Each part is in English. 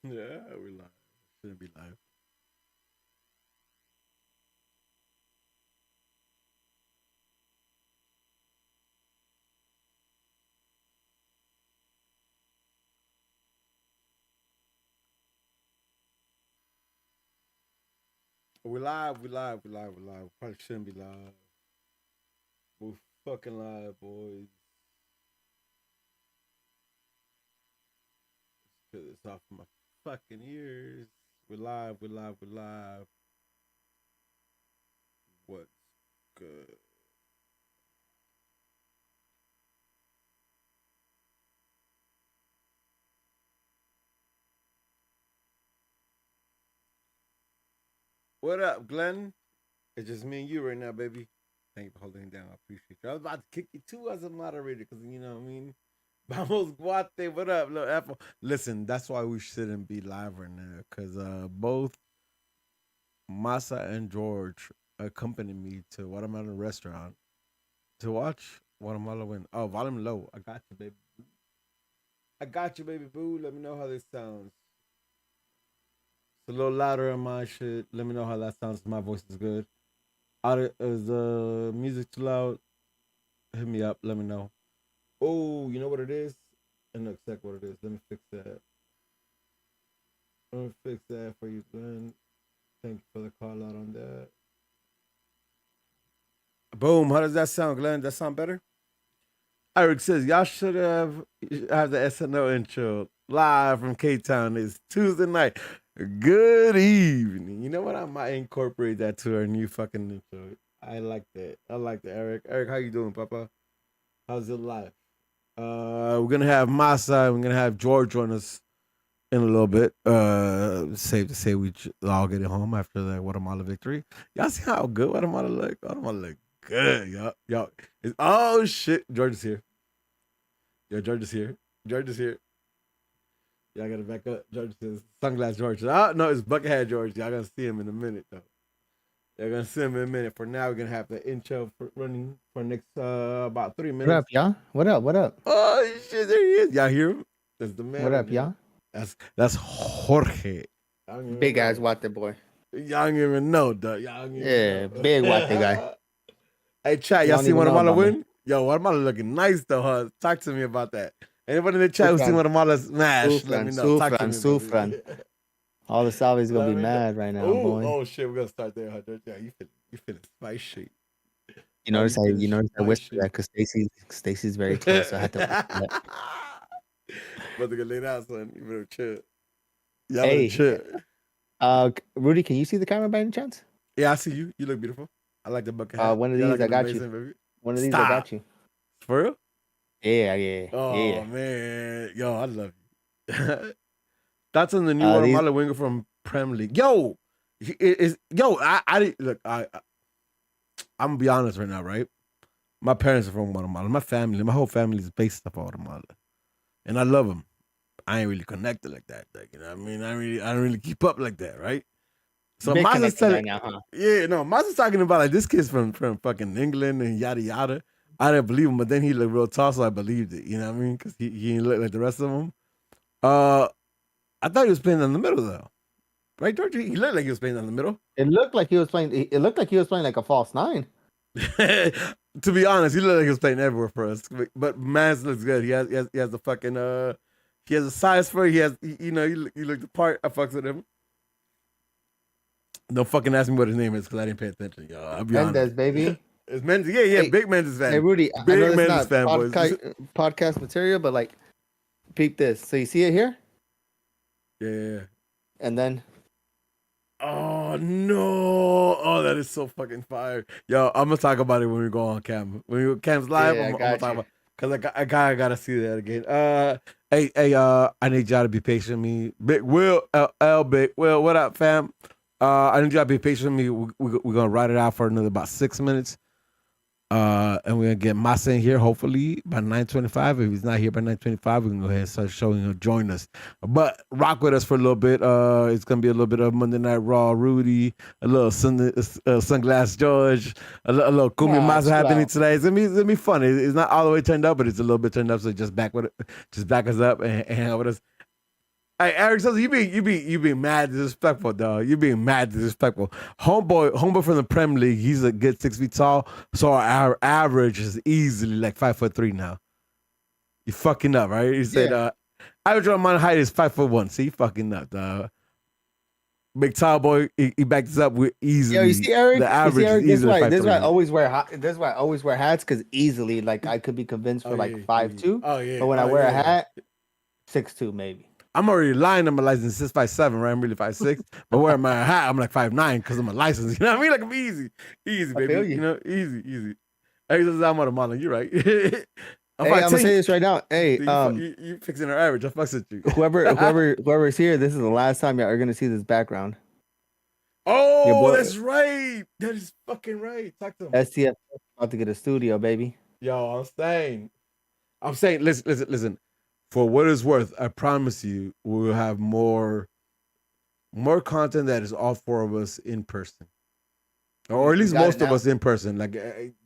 Yeah, we live. Shouldn't be live. We live. We live. We live. We live. Probably shouldn't be live. We fucking live, boys. Cause it's off my fucking ears. We live. We live. We live. What's good? What up, Glenn? It's just me and you right now, baby. Thank you for holding it down. I appreciate you. I was about to kick you too as a moderator because you know what I mean. Vamos Guate, what up, little Apple? Listen, that's why we shouldn't be live right now because both Masa and George accompanied me to Watermelon Restaurant to watch Watermelon win. Oh, volume low. I got you, baby. I got you, baby boo. Let me know how this sounds. It's a little louder on my shit. Let me know how that sounds. My voice is good. Is the music too loud? Hit me up. Let me know. Oh, you know what it is? I know exactly what it is. Let me fix that. Let me fix that for you, Glenn. Thank you for the call out on that. Boom. How does that sound, Glenn? That sound better? Eric says y'all should have the SNL intro live from Cape Town. It's Tuesday night. Good evening. You know what? I might incorporate that to our new fucking intro. I like that. I like that, Eric. Eric, how you doing, Papa? How's it life? We're gonna have Masa. We're gonna have George join us in a little bit. Safe to say we all get it home after the Guatemala victory. Y'all see how good Guatemala look? Guatemala look good, y'all. Oh shit, George is here. Yo, George is here. George is here. Y'all gotta back up. George says sunglass George. Oh no, it's Buckethead George. Y'all gonna see him in a minute though. Y'all gonna see him in a minute. For now, we're gonna have the intro running for next about 3 minutes. What up, y'all? What up? What up? Oh shit, there he is. Y'all hear him? That's the man What right up, there. y'all? That's Jorge. Y'all don't even Big ass know. Wate boy. Y'all don't even know, dog. Y'all don't even Yeah, know. big Wate guy. Hey, chat. Y'all Y'all don't seen even know Guatemala about me. win? Yo, Guatemala looking nice though, huh? Talk to me about that. Anybody in the chat who seen Sufran, Guatemala smash? Let Sufran, me know. Talk to Sufran, me, brother. Sufran. All the Salvi's gonna Let be me know. mad right now, Oh, boy. oh shit. We're gonna start there, huh? Yeah, you feeling spicy. You Oh, you notice feeling you notice I whispered spicy. that because Stacy's very close, so I had to whisper that. About to get laid out, son. You better chill. Y'all better Hey, chill. Rudy, can you see the camera by any chance? Yeah, I see you. You look beautiful. I like the bucket hat. One of Yeah, I these like I it got you. amazing, baby. One of these I Stop. got you. For real? Yeah, yeah, Oh yeah. man. Yo, I love you. That's on the new These Guatemala winger from Prem League. Yo, yo. Look. I'm gonna be honest right now, right? My parents are from Guatemala. My family, my whole family is based off of Guatemala, and I love them. I ain't really connected like that. Like, you know what I mean? I don't really keep up like that, right? So big Maza's connected telling, right now, huh? yeah, no, Maza's talking about like this kid's from fucking England and yada yada. I didn't believe him, but then he looked real tall, so I believed it. You know what I mean? Because he didn't look like the rest of them. Uh, I thought he was playing in the middle though, right, Georgie? He looked like he was playing in the middle. It looked like he was playing. It looked like he was playing like a false nine. To be honest, he looked like he was playing everywhere for us. But Mans looks good. He has the fucking he has a size for it. You know he looked the part. I fucks with him. Don't fucking ask me what his name is because I didn't pay attention, y'all. I'll be honest. Mendez, baby. It's Mendes. Yeah, yeah. Hey, Big Mendes hey, fan. Rudy. I know Big this is Mendes not fanboys. podcast material, but like, peep this. So you see it here, Yeah. and then Oh no! Oh, that is so fucking fire. Yo, I'm gonna talk about it when we go on cam. When we cam's live, yeah, I I'm gonna got talk you. about because I gotta see that again. Hey, I need y'all to be patient with me. Big Will, Big Will, what up, fam? I need y'all to be patient with me. We're gonna ride it out for another about 6 minutes. And we're gonna get Masa in here hopefully by 9:25. If he's not here by 9:25, we can go ahead and start showing him join us. But rock with us for a little bit. It's gonna be a little bit of Monday Night Raw, Rudy, a little Sunglass George, a little Kumi Nah, Masa chill happening out. today. It's gonna be fun. It's not all the way turned up, but it's a little bit turned up. So just back us up and hang out with us. Hey, Eric says you being mad disrespectful, dog. You being mad disrespectful. Homeboy from the Premier League. He's a good 6 feet tall. So our average is easily like 5'3" now. You fucking up, right? He said average on my height is 5'1". See, you fucking up, dog. Big tall boy, he backed us up with easily. Yo, you see Eric? The average is This easily why 5'3". this why I always wear this why I always wear hats because easily like I could be convinced for like 5'2". Oh yeah. But when I wear a hat, 6'2" maybe. I'm already lying. I'm a license 6'7", right? I'm really 5'6". But wearing my hat, I'm like 5'9" because I'm a license. You know what I mean? Like I'm easy, baby. feel you. You know, easy. Hey, this is I'm on a model. You're right. I'm Hey, I'm gonna say this right now. Hey, you fixing our average. I fucks with you. whoever's here, this is the last time y'all are gonna see this background. Oh, that's right. That is fucking right. Talk to him. STF about to get a studio, baby. Yo, I'm saying, listen. For what it's worth, I promise you, we'll have more content that is all four of us in person, or at least most of us in person. Like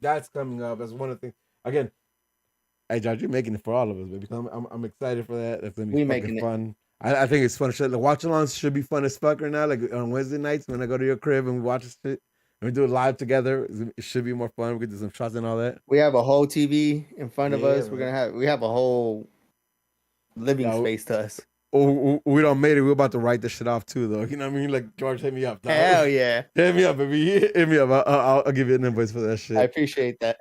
that's coming up. That's one of the things. Again, hey, George, you're making it for all of us, baby. I'm excited for that. That's gonna be fucking fun. I think it's fun shit. Like watch-alongs should be fun as fuck right now. Like on Wednesday nights when I go to your crib and we watch this shit and we do it live together, it should be more fun. We could do some shots and all that. We have a whole TV in front of us. We have a whole living space to us. Oh, we don't made it. We're about to write this shit off too, though. You know what I mean? Like George, hit me up. Dog. Hell yeah, hit me up, baby. Hit me up. I'll give you an invoice for that shit. I appreciate that.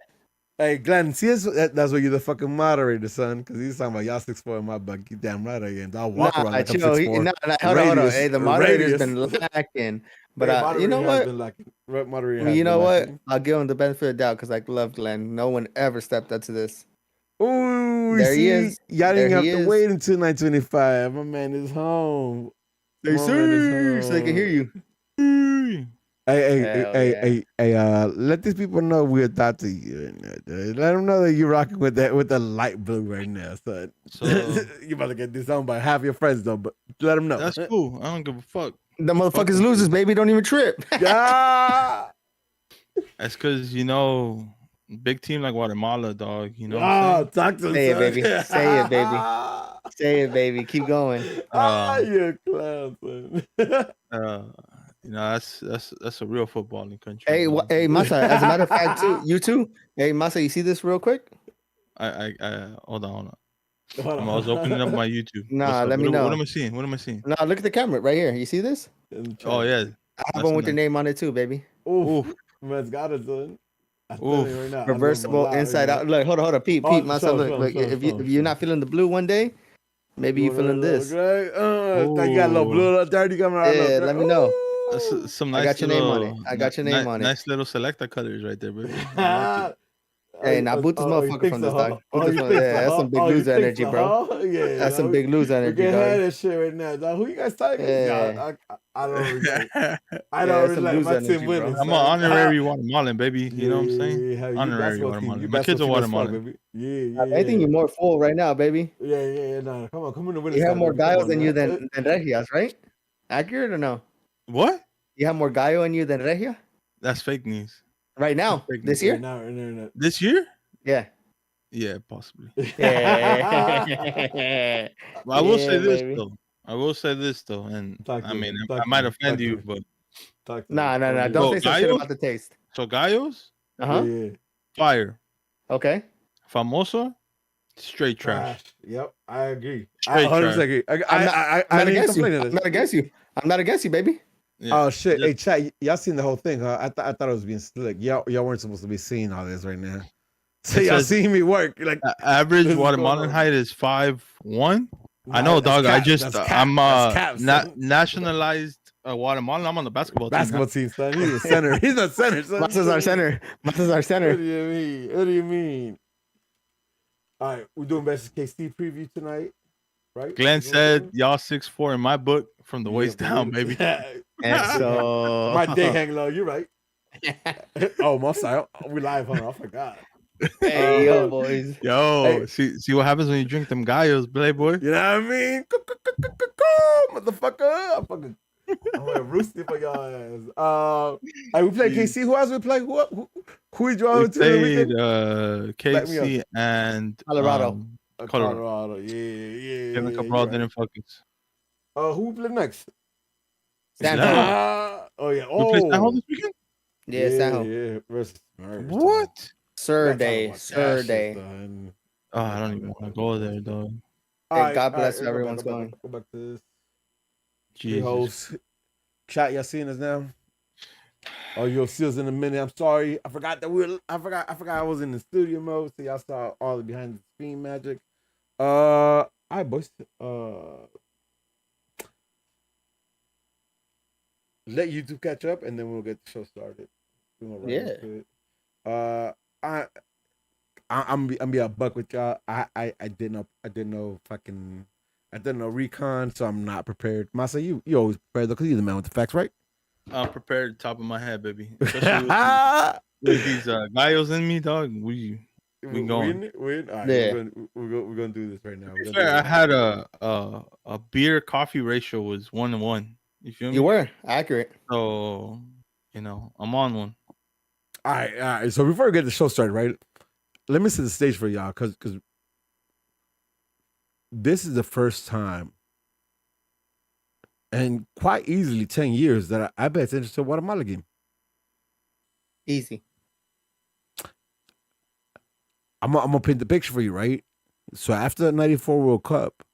Hey, Glenn, see, that's why you're the fucking moderator, son. Because he's talking about y'all 6'4" in my butt. You damn right I am. I'll walk around like I'm 6'4". Hold on. Hey, the moderator's been lacking. But you know what? You know what? I'll give him the benefit of the doubt because I love Glenn. No one ever stepped up to this. Ooh, there he is. Y'all didn't have to wait until 9:25. My man is home. So they can hear you. Hey, let these people know we're thought to you. Let them know that you're rocking with the light blue right now, son. So you about to get disowned by half your friends though, but let them know. That's cool. I don't give a fuck. The motherfuckers losers, baby. Don't even trip. Yeah. That's because big team like Guatemala, dog. You know. Talk to Say it, baby. Say it, baby. Say it, baby. Keep going. You're a clown, son. That's a real footballing country. Hey, hey, Masa. As a matter of fact, you too. Hey, Masa, you see this real quick? I hold on. I was opening up my YouTube. Nah, let me know. What am I seeing? Nah, look at the camera right here. You see this? Oh yeah. I have one with your name on it too, baby. Ooh, man's got it, son. Right now. Reversible inside out. Look, hold on, Pete, Masa. Look, if you're not feeling the blue one day, maybe you're feeling this. You got a little blue, a little dirty coming out. Yeah, let me know. Some nice I got your name on it. I got your name on it. Nice little selector colors right there, baby. Hey, now boot this motherfucker from this dog. That's some big loser energy, bro. Yeah, that's some big loser energy, dog. That shit right now, dog. Who you guys talking about? I don't relate. I don't relate. My team winning. I'm an honorary Guatemalan, baby. You know what I'm saying? Honorary Guatemalan. My kids are Guatemalan. Yeah. I think you're more full right now, baby. Yeah. No, come in the winning. You have more gallos than you than Regias, right? Accurate or no? What? You have more gallo in you than Regia? That's fake news. Right now, this year? No. This year? Yeah. Yeah, possibly. Yeah. Well, I will say this though. And I might offend you, but Nah. Don't say some shit about the taste. So gallos? Yeah. Fire. Okay. Famoso? Straight trash. Yep, I agree. Straight trash. Agree. I'm not against you. I'm not against you, baby. Yeah. Oh shit! Hey, chat, y'all seen the whole thing, huh? I thought it was being slick. Y'all weren't supposed to be seeing all this right now. So y'all seeing me work like average Guatemalan height is 5'1". I know, dog. I'm nationalized Guatemalan. I'm on the basketball team, son. He's a center. He's not center. Masa's our center. What do you mean? All right, we're doing best KC preview tonight, right? Glenn said y'all 6'4" in my book from the waist down, baby. And so my dick hang low. You're right. Oh, my side. We live, huh? I forgot. Hey, yo, boys. Yo, see what happens when you drink them gallos, playboy. You know what I mean? Motherfucker. I'm gonna roost it for y'all ass. We played KC. Who else we play? Who we draw to? Played KC and Colorado. Colorado. Yeah. Kevin Cabral didn't fuck us. Who we play next? San Oh yeah. We play San Oh this weekend. Yeah, San yeah. Versus What? Sir Day. Oh, I don't even want to go there, though. Hey, God bless everyone's going. Go back to this. Jesus. Host. Chat, y'all seeing us now? Oh, you'll see us in a minute. I'm sorry. I forgot that I was in the studio mode, so y'all saw all the behind the screen magic. All right, boys. Let YouTube catch up, and then we'll get the show started. I'm be a buck with y'all. I didn't know recon, so I'm not prepared. Masa, you always prepared though, because you're the man with the facts, right? I'm prepared, top of my head, baby. Especially with these gallos in me, dog. We going. Win. All right, we're gonna do this right now. I had a beer coffee ratio was 1-1. You feel me? You were accurate. So I'm on one. All right. So before we get the show started, right? Let me set the stage for y'all, because this is the first time, and quite easily 10 years, that I bet attention to a Guatemala game. Easy. I'm gonna paint the picture for you, right? So after the '94 World Cup,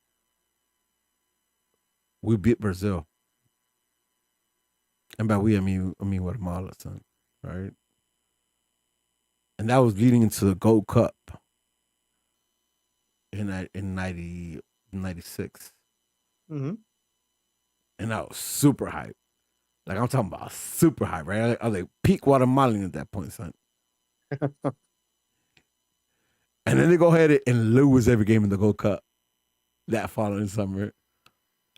we beat Brazil, and by we I mean Guatemala, son, right? And that was leading into the Gold Cup in 96. Mm-hmm. And I was super hyped. Like, I'm talking about super hype, right? I was like peak Guatemalan at that point, son. And then they go ahead and lose every game in the Gold Cup that following summer.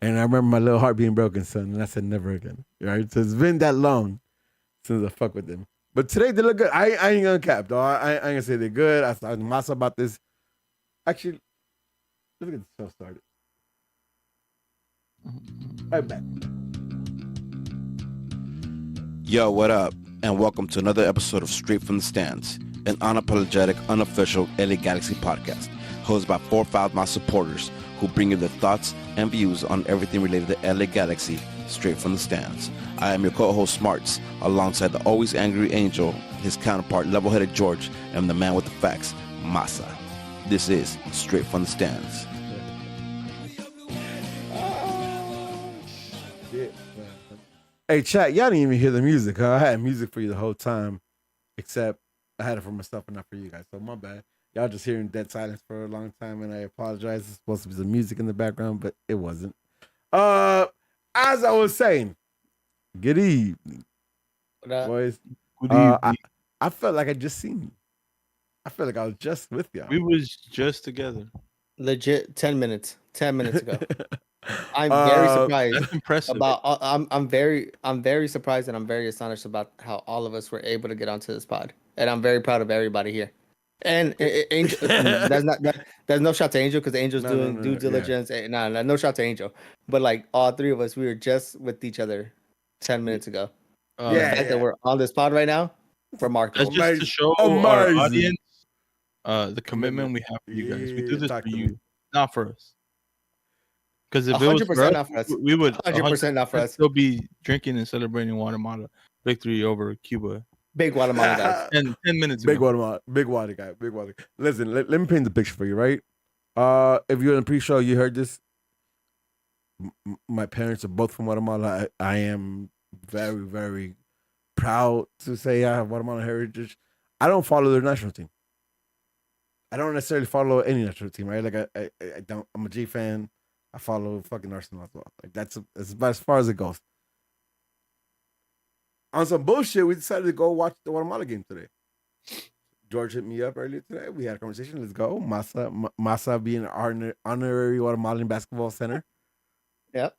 And I remember my little heart being broken, son. And I said, never again. Right? So it's been that long since I fuck with them. But today they look good. I ain't gonna cap, though. I ain't gonna say they're good. I talked to Masa about this. Actually, let's get the show started. Right back. Yo, what up? And welcome to another episode of Straight from the Stands, an unapologetic, unofficial LA Galaxy podcast, hosted by 4 my supporters who bring you their thoughts and views on everything related to LA Galaxy, straight from the stands. I am your co-host Smarts, alongside the always angry Angel, his counterpart level-headed George, and the man with the facts, Masa. This is Straight from the Stands. Hey, chat, y'all didn't even hear the music, huh? I had music for you the whole time, except I had it for myself and not for you guys, so my bad. Y'all just hearing dead silence for a long time, and I apologize. It's supposed to be some music in the background, but it wasn't. As I was saying, good evening, boys. Good evening. I felt like I just seen you. I felt like I was just with y'all. We was just together. Legit 10 minutes. 10 minutes ago. I'm very surprised. That's impressive. I'm very surprised, and I'm very astonished about how all of us were able to get onto this pod. And I'm very proud of everybody here. And Angel, there's no shot to Angel, because Angel's doing due diligence. Yeah. No shot to Angel. But like all three of us, we were just with each other 10 minutes ago. The fact that we're on this pod right now, remarkable. That's just to show our audience the commitment we have for you guys. We do this for you, not for us. Because if it was for us, not for us, we would 100% not for us. Still be drinking and celebrating Guatemala victory over Cuba. Big Guatemala guys. 10 minutes big ago. Guatemala, big water guy, big water. Listen, let me paint the picture for you, right? If you're in the pre-show, you heard this. My parents are both from Guatemala. I am very, very proud to say I have Guatemalan heritage. I don't follow their national team. I don't necessarily follow any national team, right? Like I don't. I'm a G fan. I follow fucking Arsenal as well. Like that's about as far as it goes. On some bullshit, we decided to go watch the Guatemala game today. George hit me up earlier today. We had a conversation. Let's go. Masa being an honorary Guatemalan basketball center. Yep.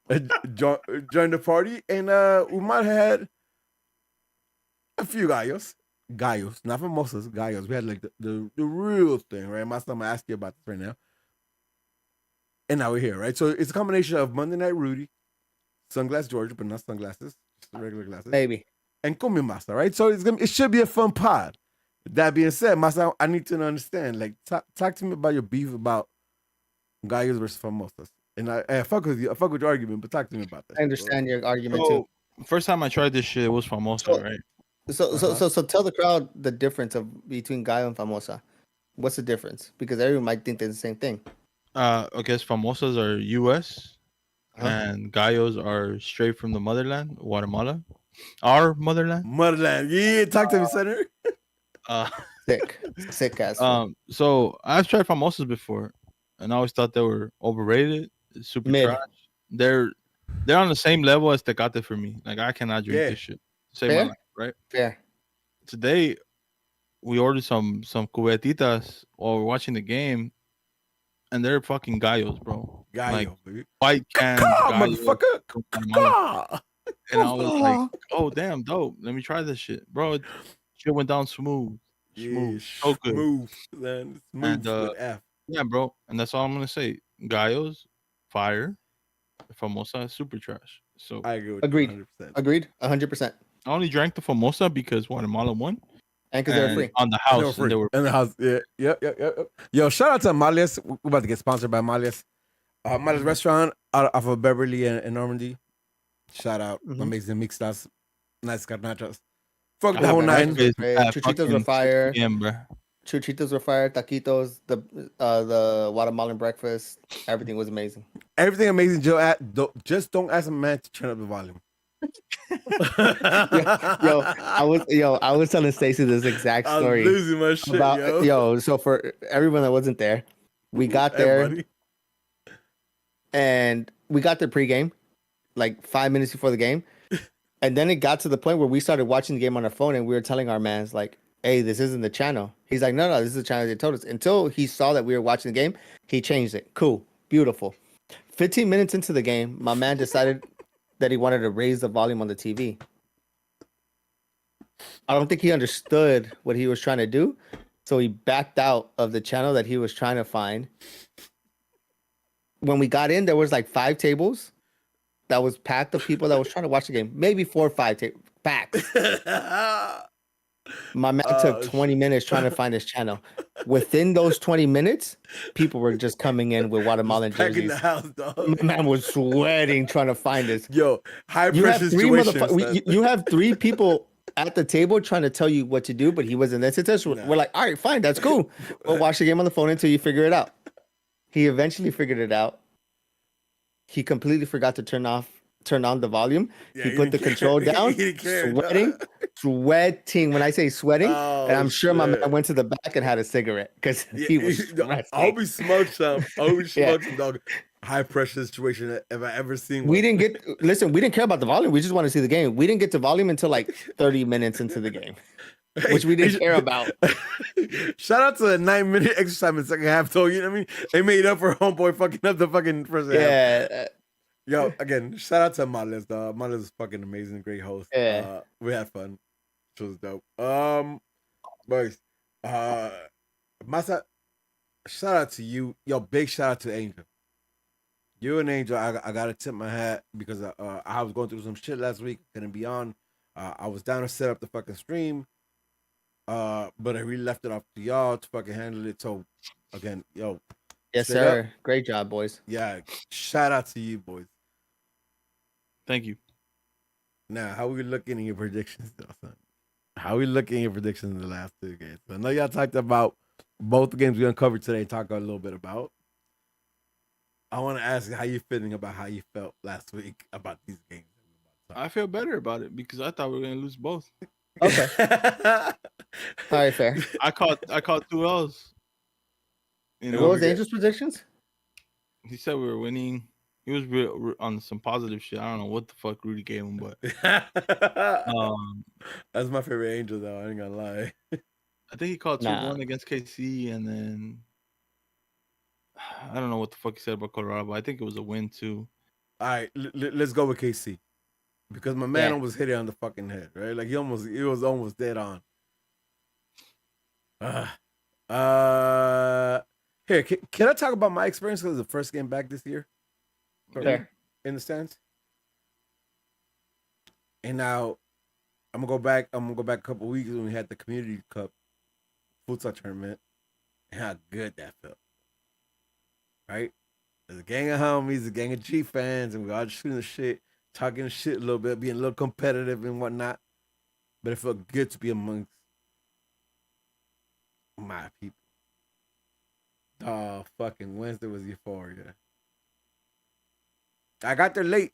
Joined the party, and we might have had a few gallos, not mimosas, gallos. We had like the real thing, right? Masa, I'm gonna ask you about this right now. And now we're here, right? So it's a combination of Monday Night Rudy, Sunglass George, but not sunglasses, just regular glasses. Baby. And Cumbia Masa, right? So it should be a fun pod. That being said, Masa, I need to understand. Like, talk to me about your beef about gallos versus famosas. And I fuck with you. I fuck with your argument, but talk to me about that. I understand your argument So, too. first time I tried this shit, it was Famosa, So- right? So tell the crowd the difference between Gallo and Famosa. What's the difference? Because everyone might think they're the same thing. I guess Famosas are U.S. Uh-huh. and Gallos are straight from the motherland, Guatemala, our motherland. Motherland. Yeah, talk to me, Senator. Uh, Sick ass. so I've tried Famosas before, and I always thought they were overrated, super Mid. trash. They're on the same level as Tecate for me. Like I cannot drink this shit. Save my Fair? life, right? Fair. Today we ordered some cubetitas while we're watching the game, and they're fucking gallos, bro. Gallo, Like baby. white can Caw, motherfucker. Caw. And I was like, oh damn, dope. Let me try this shit, bro. Shit went down smooth. Yeah, So good. smooth, man. Smooth And with F. yeah, bro. And that's all I'm gonna say. Gallos, fire. Famosa, super trash. So I agree with Agreed. you 100%. Agreed. 100%. I only drank the Famosa because Guatemala won. And because they're free. On the They were house, free. and they were in the house. Yeah. Yep. Yo, shout out to Malias. We're about to get sponsored by Malias. Malias Restaurant off of Beverly and Normandy. Shout out. Amazing mixtas. Nice carnachos. Fuck the whole nine. Chuchitos were fire. Yeah, bro. Chuchitos were fire. Taquitos, the Guatemalan breakfast. Everything was amazing. Everything amazing, Joe. Just don't ask a man to turn up the volume. I was telling Stacey this exact story. I was losing my shit, about, so for everyone that wasn't there, we got there and we got there pregame, like 5 minutes before the game. And then it got to the point where we started watching the game on our phone and we were telling our mans like, hey, this isn't the channel. He's like, no, this is the channel they told us. Until he saw that we were watching the game, he changed it. Cool. Beautiful. 15 minutes into the game, my man decided that he wanted to raise the volume on the TV. I don't think he understood what he was trying to do. So he backed out of the channel that he was trying to find. When we got in, there was like 5 tables that was packed of people that was trying to watch the game. Maybe 4 or 5 packed. My man took 20 minutes trying to find his channel. Within those 20 minutes, people were just coming in with Guatemalan jerseys. The house, dog. My man was sweating trying to find us. Yo, high pressure situation. You have 3 people at the table trying to tell you what to do, but he wasn't listening to us. We're like, all right, fine, that's cool. We'll watch the game on the phone until you figure it out. He eventually figured it out. He completely forgot to turn on the volume. He put the control down, sweating. When I say sweating, and I'm sure my man went to the back and had a cigarette because he was I hope he smoked some. Dog. High pressure situation if I ever seen one. We didn't care about the volume. We just want to see the game. We didn't get to volume until like 30 minutes into the game, which we didn't care about. Shout out to the 9-minute exercise in the second half, though. You know what I mean? They made up for homeboy fucking up the fucking first half. Yeah. Yo, again, shout out to Malias, dog. Malias is fucking amazing, great host. Yeah. We had fun. It was dope. Boys, Masa, shout out to you. Yo, big shout out to Angel. You and Angel, I gotta tip my hat because I was going through some shit last week. Couldn't be on. I was down to set up the fucking stream. But I really left it up to y'all to fucking handle it. So again, yo. Yes, sir. Great job, boys. Yeah. Shout out to you, boys. Thank you. Now, how we looking in your predictions, though, son? How we looking in your predictions in the last 2 games? So I know y'all talked about both the games we're gonna cover today and talk a little bit about. I want to ask how you feeling about how you felt last week about these games. I feel better about it because I thought we were gonna lose both. Okay. All right, fair. I caught 2 L's. What was Angel's predictions? He said we were winning. He was on some positive shit. I don't know what the fuck Rudy gave him, but that's my favorite Angel, though. I ain't gonna lie. I think he called 2-1 against KC, and then I don't know what the fuck he said about Colorado, but I think it was a win too. All right, let's go with KC because my man almost hit it on the fucking head, right? Like he was almost dead on. Here, can I talk about my experience because it's the first game back this year? There. In the stands. And now I'm gonna go back a couple weeks when we had the Community Cup futsal tournament and how good that felt. Right? There's a gang of homies, a gang of G fans, and we all just shooting the shit, talking shit a little bit, being a little competitive and whatnot. But it felt good to be amongst my people. Oh, fucking Wednesday was euphoria. I got there late.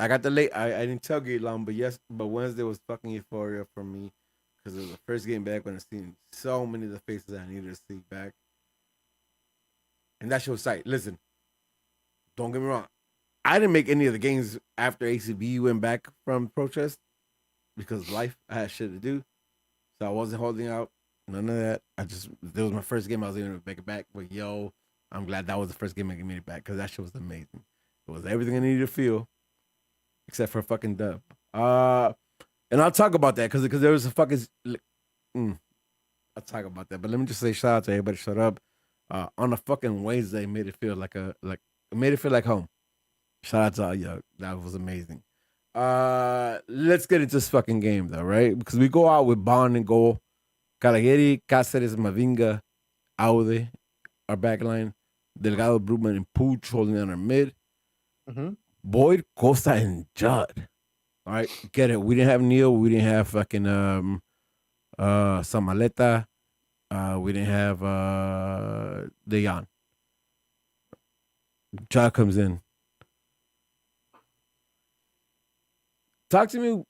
I didn't tailgate long, but Wednesday was fucking euphoria for me because it was the first game back when I seen so many of the faces I needed to see back. And that shit was sight. Listen, don't get me wrong. I didn't make any of the games after ACB went back from protest because of life. I had shit to do. So I wasn't holding out. None of that. That was my first game I was able to make it back. But yo, I'm glad that was the first game I made it back because that shit was amazing. It was everything I needed to feel except for a fucking dub. And I'll talk about that because there was a fucking. I'll talk about that. But let me just say shout out to everybody. Shut up. On a fucking Wednesday, made it feel like home. Shout out to all y'all. That was amazing. Let's get into this fucking game though, right? Because we go out with Bond and goal. Calagueri, Cáceres, Mavinga, Aude, our backline. Delgado, Brugman, and Pooch holding down our mid. Mm-hmm. Boyd, Costa, and Judd. All right, get it. We didn't have Neil. We didn't have fucking Samaleta. We didn't have Dejan. Judd comes in. Talk to me.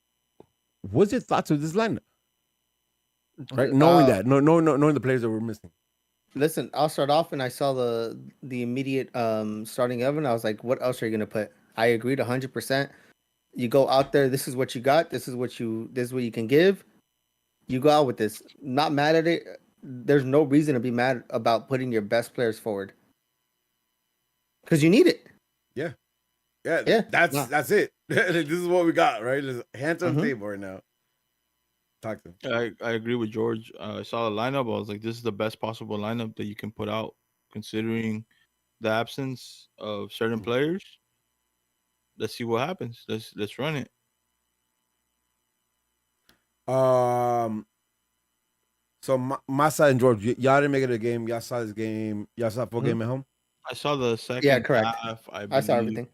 What's your thoughts of this lineup? Right, knowing the players that we're missing. Listen, I'll start off, and I saw the immediate starting 11. I was like, "What else are you gonna put?" I agreed 100%. You go out there. This is what you got. This is what you can give. You go out with this. Not mad at it. There's no reason to be mad about putting your best players forward because you need it. Yeah. That's it. This is what we got, right? Hands on the table right now. Talk to him. I agree with George. I saw the lineup. I was like, this is the best possible lineup that you can put out, considering the absence of certain players. Let's see what happens. Let's run it. So Masa and George, y'all didn't make it a game. Y'all saw this game. Y'all saw full game at home. I saw the second. Yeah, correct. half. I saw everything.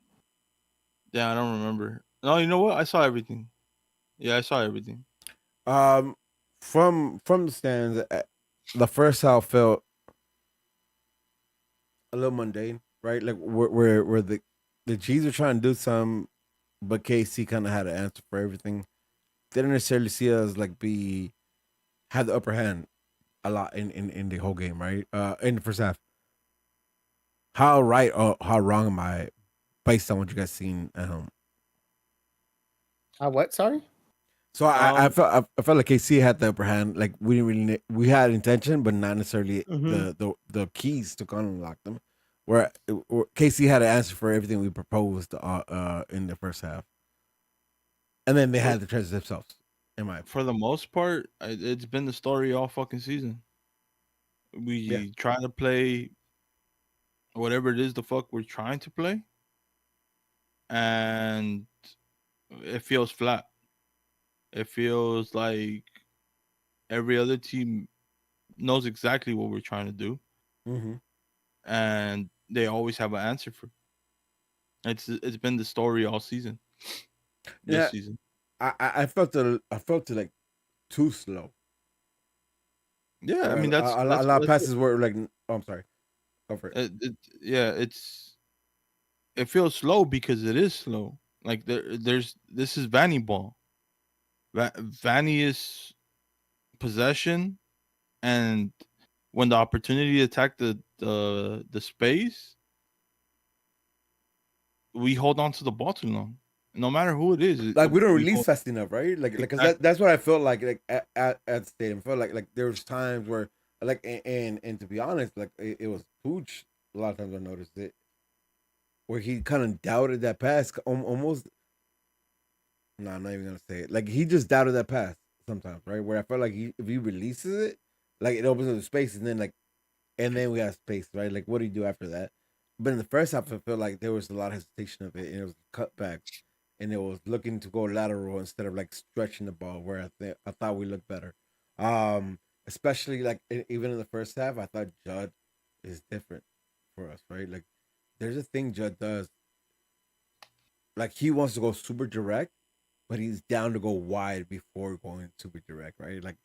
Yeah, I don't remember. No, you know what? I saw everything. Yeah, I saw everything. From the stands, the first half felt a little mundane, right? Like where the G's were trying to do something, but KC kind of had an answer for everything. Didn't necessarily see us like had the upper hand a lot in the whole game, right? In the first half. How right or how wrong am I based on what you guys seen at home? What? Sorry. So I felt like KC had the upper hand. Like we didn't really we had intention, but not necessarily the keys to kind of unlock them. Where KC had an answer for everything we proposed in the first half, and then they had the treasures themselves. For the most part, it's been the story all fucking season. We try to play whatever it is the fuck we're trying to play, and it feels flat. It feels like every other team knows exactly what we're trying to do, and they always have an answer for it. It's been the story all season. This season, I felt it like too slow. Yeah, I mean that's a lot of passes were like. Oh, I'm sorry. Go for it. It feels slow because it is slow. Like this is Vanny ball. Vanny is possession, and when the opportunity to attack the space, we hold on to the ball too long. No matter who it is, like we don't release fast enough, right? Like because that's what I felt like at the stadium. I felt like there was times where like and to be honest, like it was Pooch. A lot of times I noticed it where he kind of doubted that pass almost. No, I'm not even gonna say it. Like he just doubted that pass sometimes, right? Where I felt like if he releases it, like it opens up the space, and then we have space, right? Like what do you do after that? But in the first half, I felt like there was a lot of hesitation of it, and it was cutback, and it was looking to go lateral instead of like stretching the ball. Where I thought we looked better, especially like even in the first half, I thought Judd is different for us, right? Like there's a thing Judd does. Like he wants to go super direct, but he's down to go wide before going super direct, right? Like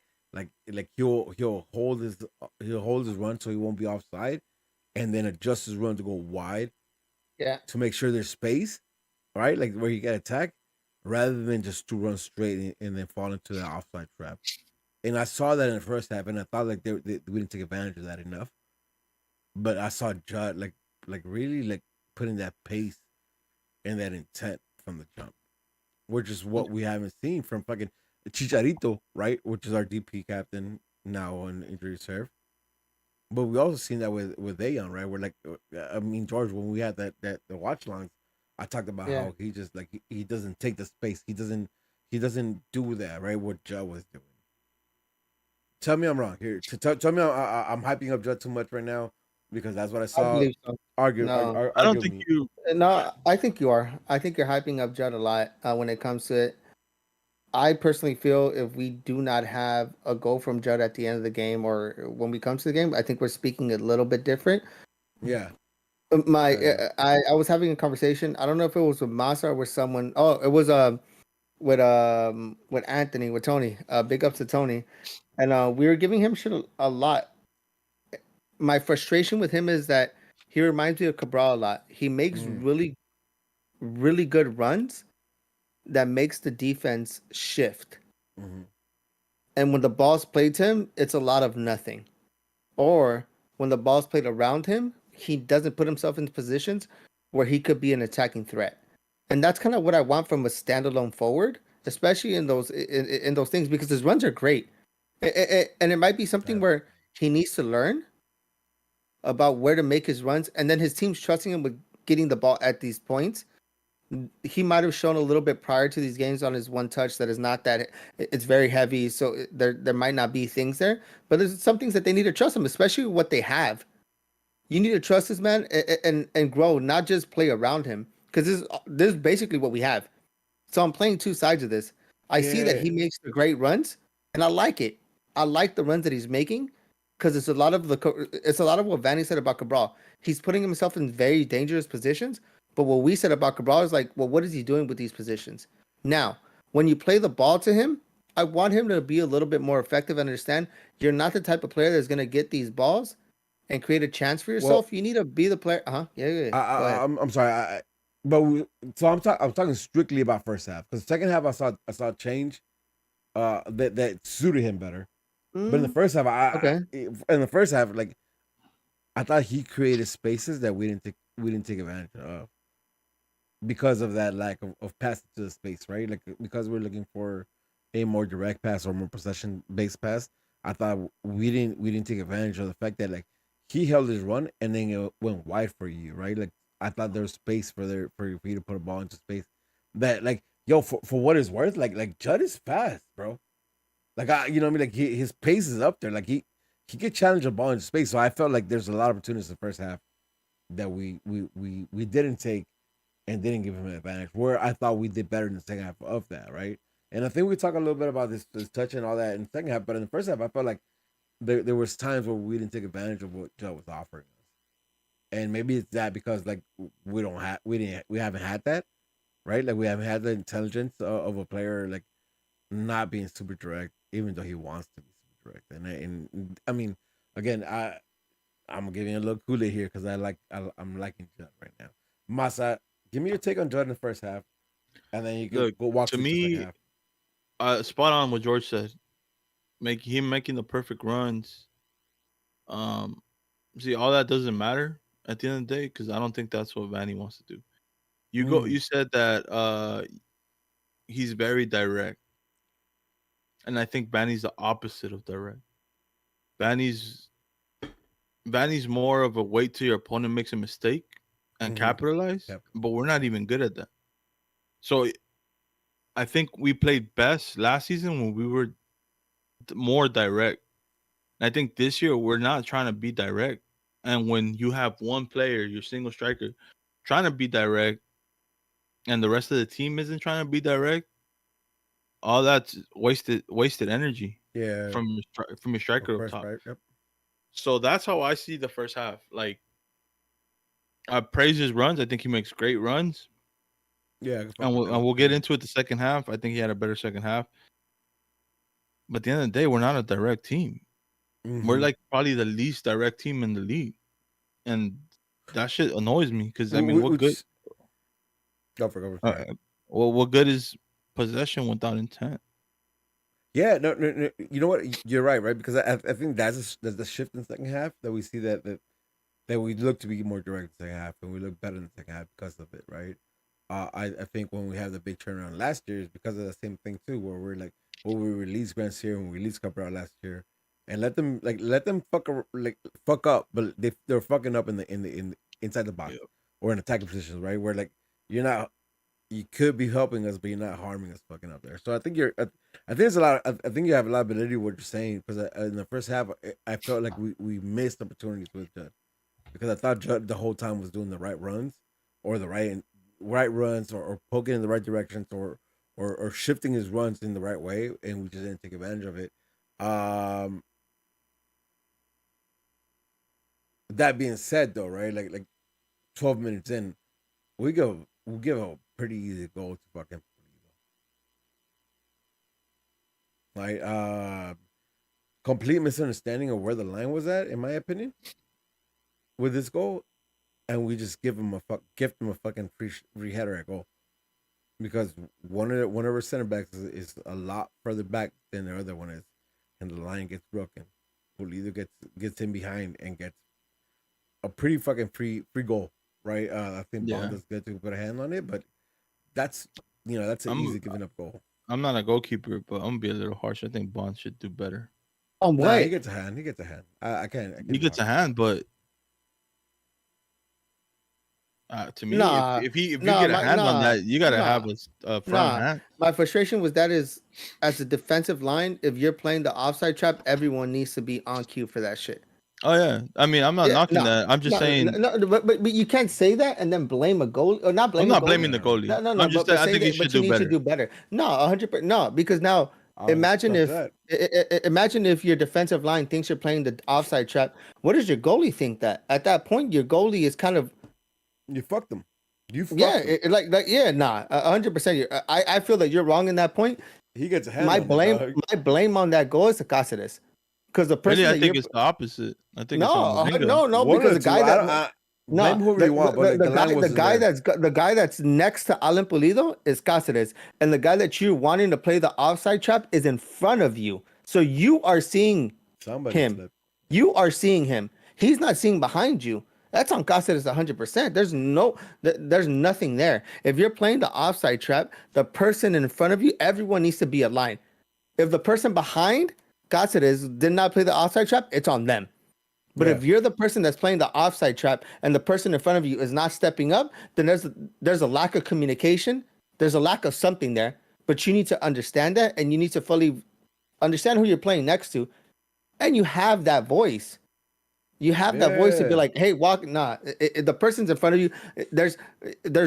he'll hold his run so he won't be offside, and then adjust his run to go wide Yeah. to make sure there's space, right? Like where he get attacked, rather than just to run straight and then fall into the offside trap. And I saw that in the first half, and I thought like we didn't take advantage of that enough. But I saw Judd like really like putting that pace and that intent from the jump, which is what we haven't seen from fucking Chicharito, right? Which is our DP captain now on injury reserve. But we also seen that with Ayon, right? We're like, I mean, George, when we had that the watch longs, I talked about Yeah. how he just like he doesn't take the space. He doesn't do that, right? What Judd was doing. Tell me I'm wrong here. Tell me I'm hyping up Judd too much right now because that's what I I saw. believe so. No. I don't Argue think me. you. No, I think you are. I think you're hyping up Judd a lot when it comes to it. I personally feel if we do not have a goal from Judd at the end of the game or when we come to the game, I think we're speaking a little bit different. Yeah. My, Yeah. I was having a conversation. I don't know if it was with Masa or with someone. Oh, it was with Anthony, with Tony. Big ups to Tony, and we were giving him shit a lot. My frustration with him is that he reminds me of Cabral a lot. He makes Mm. really good runs that makes the defense shift. Mm-hmm. And when the ball's played to him, it's a lot of nothing. Or when the ball's played around him, he doesn't put himself in positions where he could be an attacking threat. And that's kind of what I want from a standalone forward, especially in those things because his runs are great. And it might be something Right. where he needs to learn about where to make his runs, and then his team's trusting him with getting the ball at these points. He might have shown a little bit prior to these games on his one touch that is not that it's very heavy, so there might not be things there, but there's some things that they need to trust him, especially what they have. You need to trust this man and grow, not just play around him, because this is basically what we have. So I'm playing two sides of this. I see that Yeah. he makes the great runs, and I like it. I like the runs that he's making because it's a lot of what Vanny said about Cabral. He's putting himself in very dangerous positions. But what we said about Cabral is like, well, what is he doing with these positions? Now, when you play the ball to him, I want him to be a little bit more effective and understand you're not the type of player that's going to get these balls and create a chance for Well, yourself. You need to be the player. Yeah. Go ahead. I'm sorry. But I'm talking strictly about first half because second half I saw change that suited him better. But in the first half, Okay. in the first half, like I thought he created spaces that we didn't take advantage of because of that lack of passing to the space, right? Like because we're looking for a more direct pass or more possession based pass. I thought we didn't take advantage of the fact that like he held his run and then it went wide for you, right? Like I thought there was space for you to put a ball into space. That like yo for what it's worth, like Judd is fast, bro. Like you know what I mean? Like his pace is up there. Like he could challenge a ball into space. So I felt like there's a lot of opportunities in the first half that we didn't take and didn't give him an advantage. Where I thought we did better in the second half of that, right? And I think we talk a little bit about this touch and all that in the second half, but in the first half, I felt like there was times where we didn't take advantage of what Joe was offering us, and maybe it's that because like we haven't had that, right? Like we haven't had the intelligence of a player like not being super direct, even though he wants to be super direct. And I mean, again, I'm giving a little Kool-Aid here because I'm liking Judd right now. Masa, give me your take on Judd in the first half, and then you can Look, go walk to through the second me, half. spot on what George said. Making the perfect runs. Um, See, all that doesn't matter at the end of the day because I don't think that's what Vanny wants to do. Mm, You said that he's very direct, and I think Vanny's the opposite of direct. Vanny's Vanny's more of a wait till your opponent makes a mistake and mm-hmm. capitalize, Yep. but we're not even good at that. So I think we played best last season when we were more direct. And I think this year we're not trying to be direct. And when you have one player, your single striker, trying to be direct, and the rest of the team isn't trying to be direct, all that's wasted energy Yeah. from your Of striker up course, top. right. Yep. So that's how I see the first half. Like I praise his runs. I think he makes great runs, Yeah, and we'll get into it the second half. I think he had a better second half. But at the end of the day, we're not a direct team. We're like probably the least direct team in the league, and that shit annoys me because I mean, what good? Go for Uh, well, what good is possession without intent? Yeah, no. You know what? You're right, Because I think that's the shift in the second half that we see that we look to be more direct in the second half and we look better in the second half because of it, right? I think when we have the big turnaround last year is because of the same thing too, where we're like, well, we released Grant here and we released Cabral last year, and let them fuck up, but they're fucking up in the inside the box or in attacking positions, right? Where like you could be helping us, but you're not harming us fucking up there. So I think I think there's a lot. I think you have a lot of validity what you're saying because in the first half, I felt like we missed opportunities with Judd because I thought Judd the whole time was doing the right runs or the right runs or poking in the right directions or shifting his runs in the right way, and we just didn't take advantage of it. That being said, though, right, like 12 minutes in, we'll give a pretty easy goal to fucking like complete misunderstanding of where the line was at, in my opinion, with this goal, and we just gift him a fucking free header at goal because one of our center backs is a lot further back than the other one is, and the line gets broken. Pulido gets in behind and gets a pretty fucking free goal, right? I think Bond is good to put a hand on it, but that's an easy giving up goal. I'm not a goalkeeper, but I'm gonna be a little harsh. I think Bond should do better. Nah, he gets a hand. I can't. He gets a hand, but to me, if you get a hand on that, you gotta have a front hand. My frustration was that is as a defensive line, if you're playing the offside trap, everyone needs to be on cue for that shit. Oh yeah, I mean, I'm not knocking that. I'm just saying. But you can't say that and then blame a goalie or not blame. I'm not blaming the goalie. No. I'm just saying I think he should do better. To do better. No, 100%. No, because now imagine if your defensive line thinks you're playing the offside trap. What does your goalie think that? At that point, your goalie is kind of you fucked them. You fucked them. 100%. I feel that you're wrong in that point. He gets a hand. My blame on that goal is the Cáceres. Because the person I think it's the opposite. I think no, because the guy that blame whoever you want, but the guy that's next to Alan Pulido is Cáceres, and the guy that you're wanting to play the offside trap is in front of you, so you are seeing him. You are seeing him. He's not seeing behind you. That's on Cáceres 100%. There's nothing there. If you're playing the offside trap, the person in front of you, everyone needs to be aligned. If the person behind Cáceres did not play the offside trap, it's on them. But if you're the person that's playing the offside trap and the person in front of you is not stepping up, then there's a lack of communication. There's a lack of something there. But you need to understand that, and you need to fully understand who you're playing next to. And you have that voice. You have that voice to be like, hey, walk. Nah, the person's in front of you. There's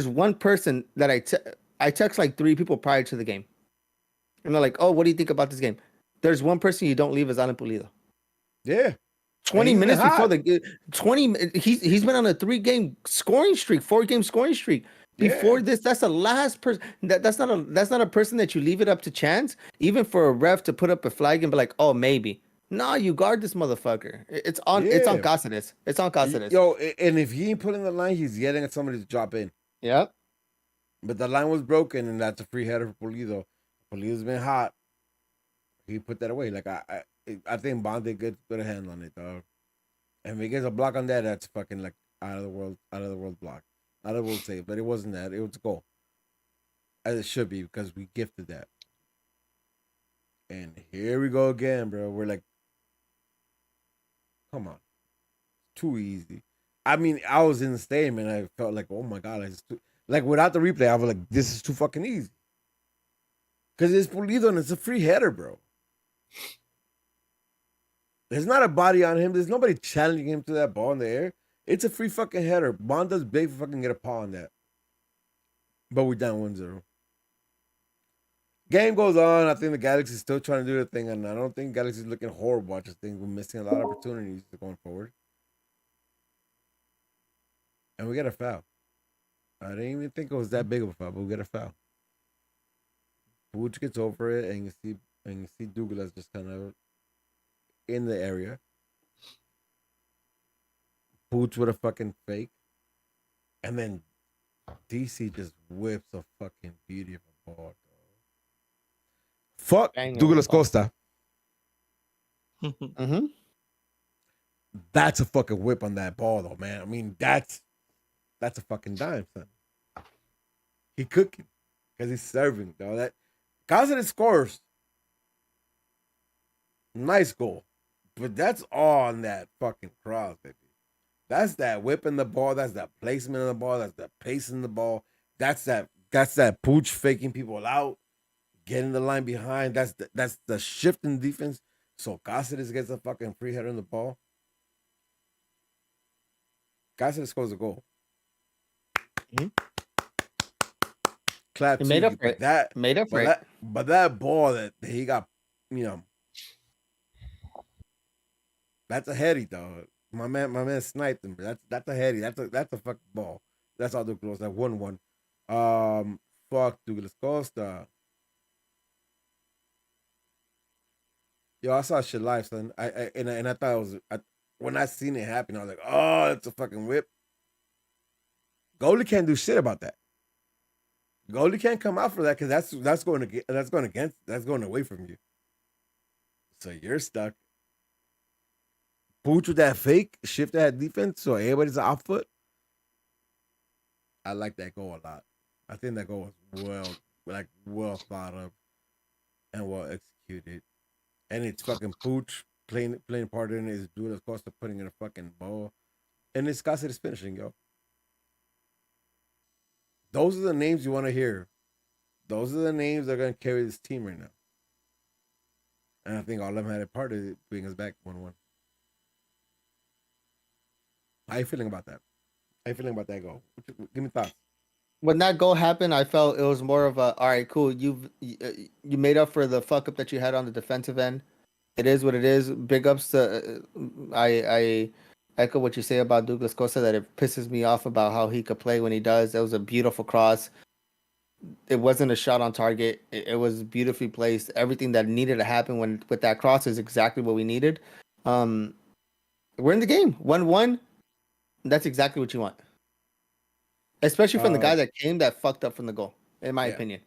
one person that I text like 3 people prior to the game. And they're like, oh, what do you think about this game? There's one person you don't leave is Alan Pulido. Yeah. 20 minutes before he's been on a 4-game scoring streak. Before this, that's the last person. That's not a person that you leave it up to chance, even for a ref to put up a flag and be like, oh, maybe. No, you guard this motherfucker. It's on Cáceres. It's on Cáceres. Yo, and if he ain't pulling the line, he's yelling at somebody to drop in. Yep. But the line was broken, and that's a free header for Pulido. Pulido's been hot. He put that away. Like I think Bond did good to put a hand on it, dog. And if he gets a block on that, that's fucking like out of the world block. Out of the world save. But it wasn't that. It was a goal. As it should be, because we gifted that. And here we go again, bro. We're like, come on. It's too easy. I mean, I was in the stadium and I felt like, oh my God, like without the replay, I was like, this is too fucking easy. Because it's Pulido and it's a free header, bro. There's not a body on him. There's nobody challenging him to that ball in the air. It's a free fucking header. Bond does big for fucking get a paw on that. But we're down 1-0. Game goes on. I think the Galaxy's still trying to do their thing, and I don't think Galaxy's looking horrible. I just think we're missing a lot of opportunities going forward. and we get a foul. I didn't even think it was that big of a foul, but we get a foul. Pooch gets over it, and you see Douglas just kind of in the area. Pooch with a fucking fake, and then DC just whips a fucking beauty of a ball. Fuck Bang, Douglas ball. Costa. Mm-hmm. That's a fucking whip on that ball, though, man. I mean, that's a fucking dime, son. He cooking because he's serving, though. That Cáceres scores. Nice goal, but that's all on that fucking cross, baby. That's that whipping the ball. That's that placement of the ball. That's that pacing the ball. That's that Pooch faking people out, getting the line behind. That's the shift in defense. So Cáceres gets a fucking free header on the ball. Cáceres scores a goal. Mm-hmm. Clap He to made you, up for but it. that Made up for it. but that ball that he got, you know, that's a heady, dog. My man sniped him. That's a heady. That's a fucking ball. That's all the close. That 1-1. Fuck Douglas Costa. Yo, I saw shit live, son. I thought it was when I seen it happen, I was like, oh, it's a fucking whip. Goalie can't do shit about that. Goalie can't come out for that because that's going away from you. So you're stuck. Pooch with that fake, shift that defense, so everybody's off foot. I like that goal a lot. I think that goal was well thought of and well executed. And it's fucking Pooch playing part in it. Is doing of course putting in a fucking ball. And it's Cáceres finishing, yo. Those are the names you want to hear. Those are the names that are gonna carry this team right now. And I think all of them had a part of it bringing us back 1-1. How you feeling about that? How you feeling about that goal? Give me thoughts. When that goal happened, I felt it was more of a, all right, cool. You made up for the fuck up that you had on the defensive end. It is what it is. Big ups to I echo what you say about Douglas Costa, that it pisses me off about how he could play when he does. That was a beautiful cross. It wasn't a shot on target. It was beautifully placed. Everything that needed to happen with that cross is exactly what we needed. We're in the game. 1-1. That's exactly what you want. Especially from the guy that fucked up from the goal, in my opinion.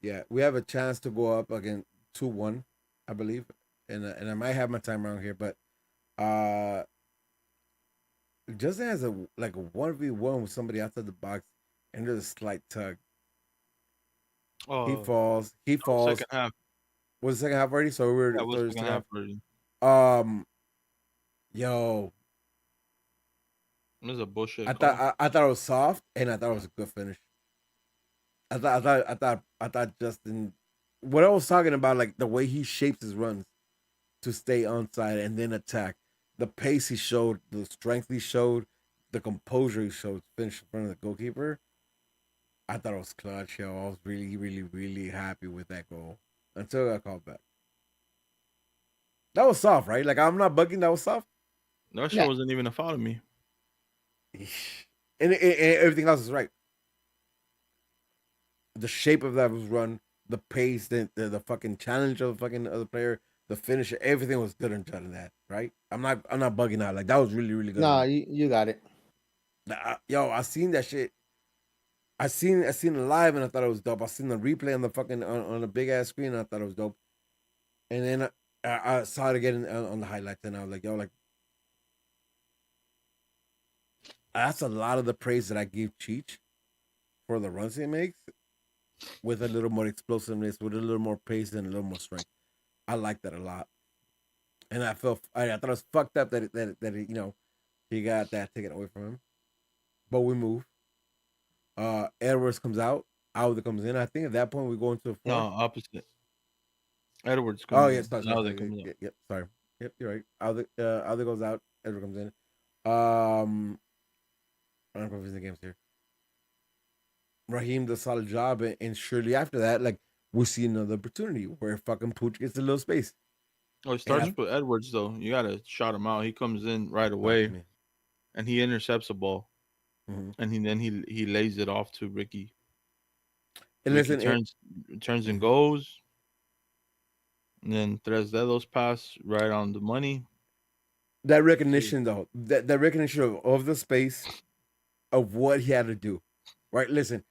Yeah, we have a chance to go up again 2-1, I believe. And I might have my time wrong here, but Justin has a 1v1 with somebody outside the box, and there's a slight tug. Oh, He falls. second half. Was the second half already? So we were That was second half already. Yo, It was a bullshit. I thought it was soft, and I thought it was a good finish. I thought Justin. What I was talking about, like the way he shapes his runs to stay onside and then attack, the pace he showed, the strength he showed, the composure he showed to finish in front of the goalkeeper. I thought it was clutch, yo. I was really, really, really happy with that goal until I got called back. That was soft, right? Like I'm not bugging. That was soft. That shit wasn't even a foul to me. And everything else is right. The shape of that was run, the pace, the fucking challenge of the fucking other player, the finisher, everything was good and done in that, right? I'm not bugging out. Like that was really, really good. No, you got it. Yo, I seen that shit. I seen it live and I thought it was dope. I seen the replay on the fucking on a big ass screen and I thought it was dope. And then I saw it again on the highlights and I was like, yo, like that's a lot of the praise that I give Cheech for the runs he makes, with a little more explosiveness, with a little more pace and a little more strength. I like that a lot, and I thought it was fucked up that he got that taken away from him. But we move. Edwards comes out. Alder comes in. I think at that point we go into a No, four. opposite. Edwards comes in. Yes, sorry. Yep, sorry. Yep, you're right. Alder goes out. Edwards comes in. I'm confusing the games here. Raheem does a solid job, and surely after that, like we see another opportunity where fucking Pooch gets a little space. Oh, it starts with Edwards though. You gotta shout him out. He comes in right away, and he intercepts the ball. Mhm. and he lays it off to Ricky. And Ricky listen, turns and Mhm. goes, and then Tres Dedos pass right on the money. that recognition though, that recognition of the space of what he had to do, right? Listen,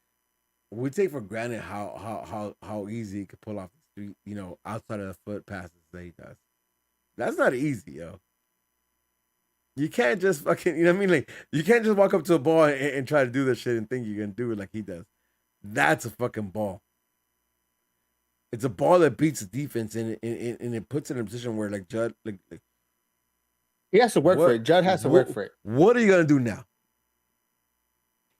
we take for granted how easy he could pull off the street, outside of the foot passes that he does. That's not easy, yo. You can't just fucking, you know what I mean? Like, you can't just walk up to a ball and try to do this shit and think you're gonna do it like he does. That's a fucking ball. It's a ball that beats the defense and it puts it in a position where like Judd, like He has to work for what, it. Judd has to work for it. what are you gonna do now?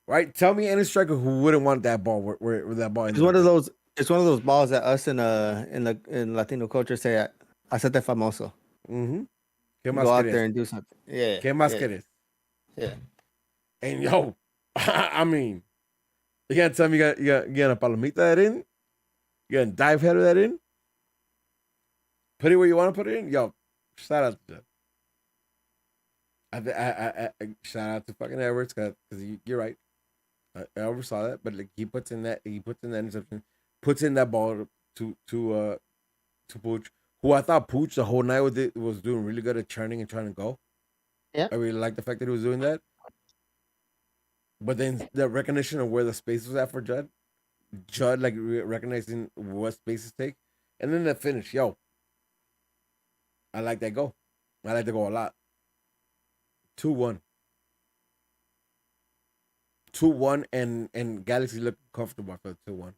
Right? Tell me any striker who wouldn't want that ball where that ball It's ended one up of at. those. It's one of those balls that us in Latino culture say, "Hacete famoso." Mm-hmm. ¿Qué más Go out querés? there and do something. Yeah. ¿Qué más Yeah. querés? Yeah. And yo, I mean, you can't tell me you got a palomita that in? You got a dive header that in? Put it where you want to put it in? Yo, shout out to that. Shout out to fucking Edwards because you're right. I oversaw that, but like he puts in that interception, puts in that ball to Pooch, who I thought Pooch the whole night was doing really good at churning and trying to go. Yeah. I really like the fact that he was doing that. But then the recognition of where the space was at for Judd like recognizing what spaces take, and then the finish. Yo, I like that goal. I like the goal a lot. 2-1. 2-1, and Galaxy looked comfortable for 2-1.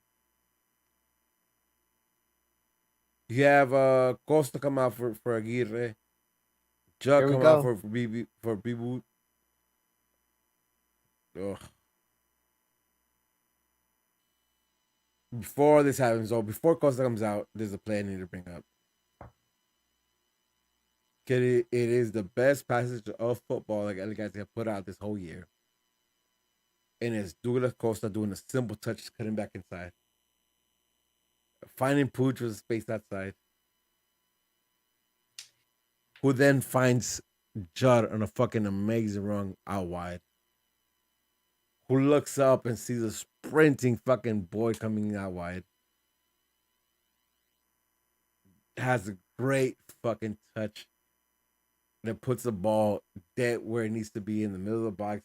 You have Costa come out for Aguirre. Judd Here we come out go. for Bibu. Ugh. Before this happens, though, before Costa comes out, there's a play I need to bring up. It is the best passage of football like LA guys have put out this whole year. And it's Douglas Costa doing a simple touch, cutting back inside. Finding Pooch with a space outside. Who then finds Judd on a fucking amazing run out wide. Who looks up and sees a sprinting fucking boy coming out wide. Has a great fucking touch that puts the ball dead where it needs to be in the middle of the box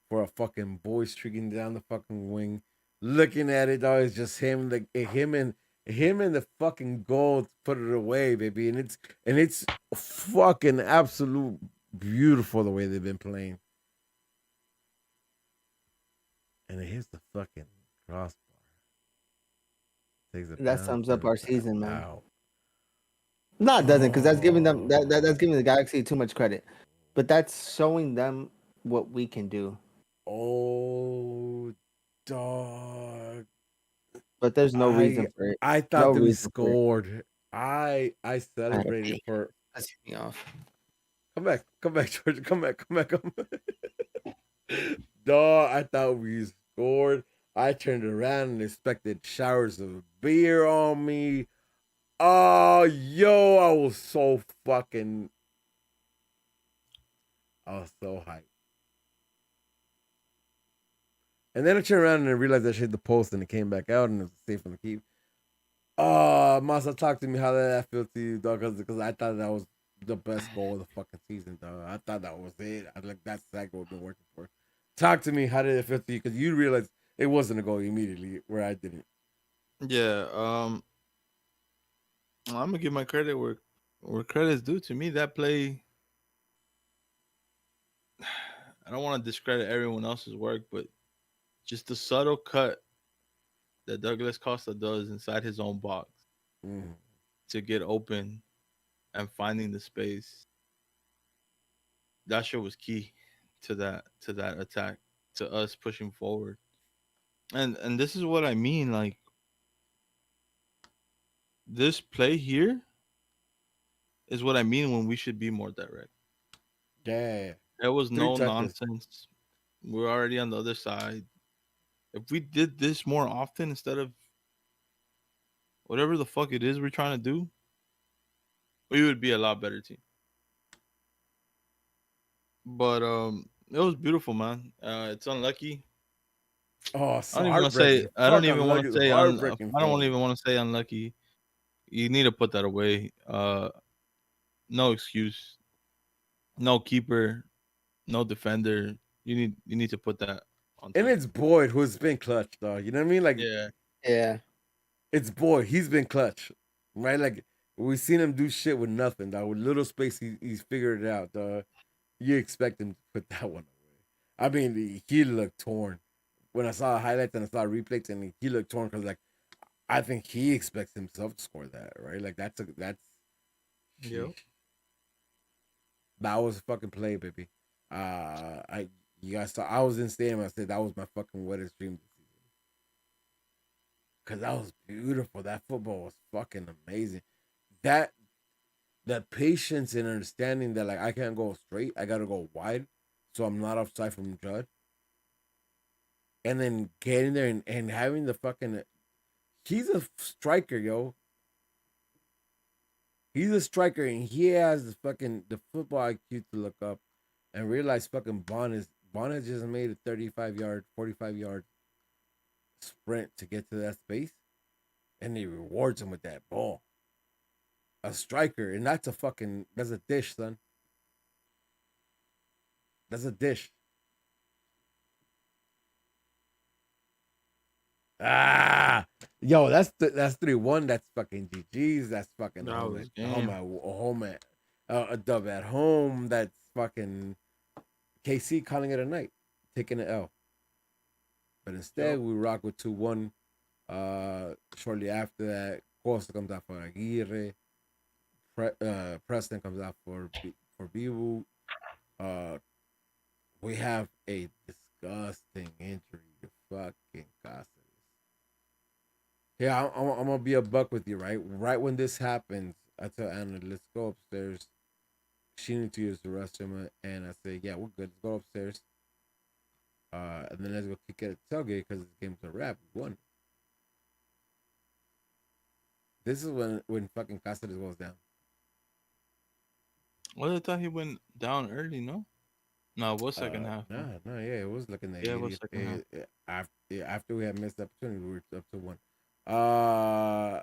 for a fucking boy streaking down the fucking wing. Looking at it, though, it's just him, like him and the fucking goal to put it away, baby. And it's fucking absolute beautiful the way they've been playing. And it hits the fucking crossbar. Takes it That down sums for up our the season, man. out. No, it doesn't, because that's giving them that's giving the Galaxy too much credit. But that's showing them what we can do. Oh, dog. But there's no reason for it. I thought No that we reason for it. scored. I celebrated for. That's me off. Come back, George. Come back. Dog, I thought we scored. I turned around and expected showers of beer on me. Oh, yo, I was so hyped. And then I turned around and I realized I hit the post and it came back out and it was safe from the keep. Masa, talk to me how that feel to you, dog, because I thought that was the best goal of the fucking season, dog. I thought that was it. I like that's exactly what I've been working for. Talk to me, how did it feel to you? Because you realized it wasn't a goal immediately, where I didn't. Yeah, I'm gonna give my credit where credit's due. To me, that play, I don't want to discredit everyone else's work, but just the subtle cut that Douglas Costa does inside his own box to get open and finding the space, that shit was key to that attack, to us pushing forward. And this is what I mean, like this play here is what I mean when we should be more direct. Yeah. There was 3 no touches. nonsense. We're already on the other side. If we did this more often instead of whatever the fuck it is we're trying to do, we would be a lot better team. But It was beautiful, man. It's unlucky. Oh, I so don't even want to say. heartbreaking. I don't Fuck, even want unlucky. to say. Heartbreaking I for don't him. even want to say unlucky. You need to put that away. No excuse. No keeper. No defender. You need to put that on And top. it's Boyd who's been clutch, dog. You know what I mean? Like, Yeah. Yeah. it's Boyd. He's been clutch, right? Like, we've seen him do shit with nothing, dog. With little space, he's figured it out, dog. You expect him to put that one away. I mean, he looked torn. When I saw highlights and I saw replays, and he looked torn because, like, I think he expects himself to score that, right? Like, that's, Yep. sheesh. That was a fucking play, baby. I you guys saw I was in stadium. I said that was my fucking wettest dream this season because that was beautiful. That football was fucking amazing. That that patience and understanding that like I can't go straight, I gotta go wide, so I'm not offside from Judd, and then getting there and having the fucking he's a striker, yo. He's a striker and he has the fucking the football IQ to look up and realize fucking Bond just made a 35-yard, 45-yard sprint to get to that space, and he rewards him with that ball. A striker, and that's a dish, son. That's a dish. Ah, yo, that's 3-1. That's fucking GG's. That's fucking That home was at home game. at home at a dub at home. That's fucking KC calling it a night, taking an L. But instead, Yep. we rock with 2-1. Shortly after that, Costa comes out for Aguirre. Preston comes out for Bibu. Uh, we have a disgusting injury to fucking Cáceres. Yeah, I'm gonna be a buck with you, right? Right when this happens, I tell Anna, let's go upstairs. She needs to use the restroom, and I say, yeah, we're good. Let's go upstairs. And then let's go kick it at tailgate because this game's a wrap. We won. This is when fucking Cáceres goes down. Well, I thought he went down early. No, it was second half. Huh? No, yeah, it was looking at Yeah, it was 80th. second half. After we had missed the opportunity, we were up to one. Uh,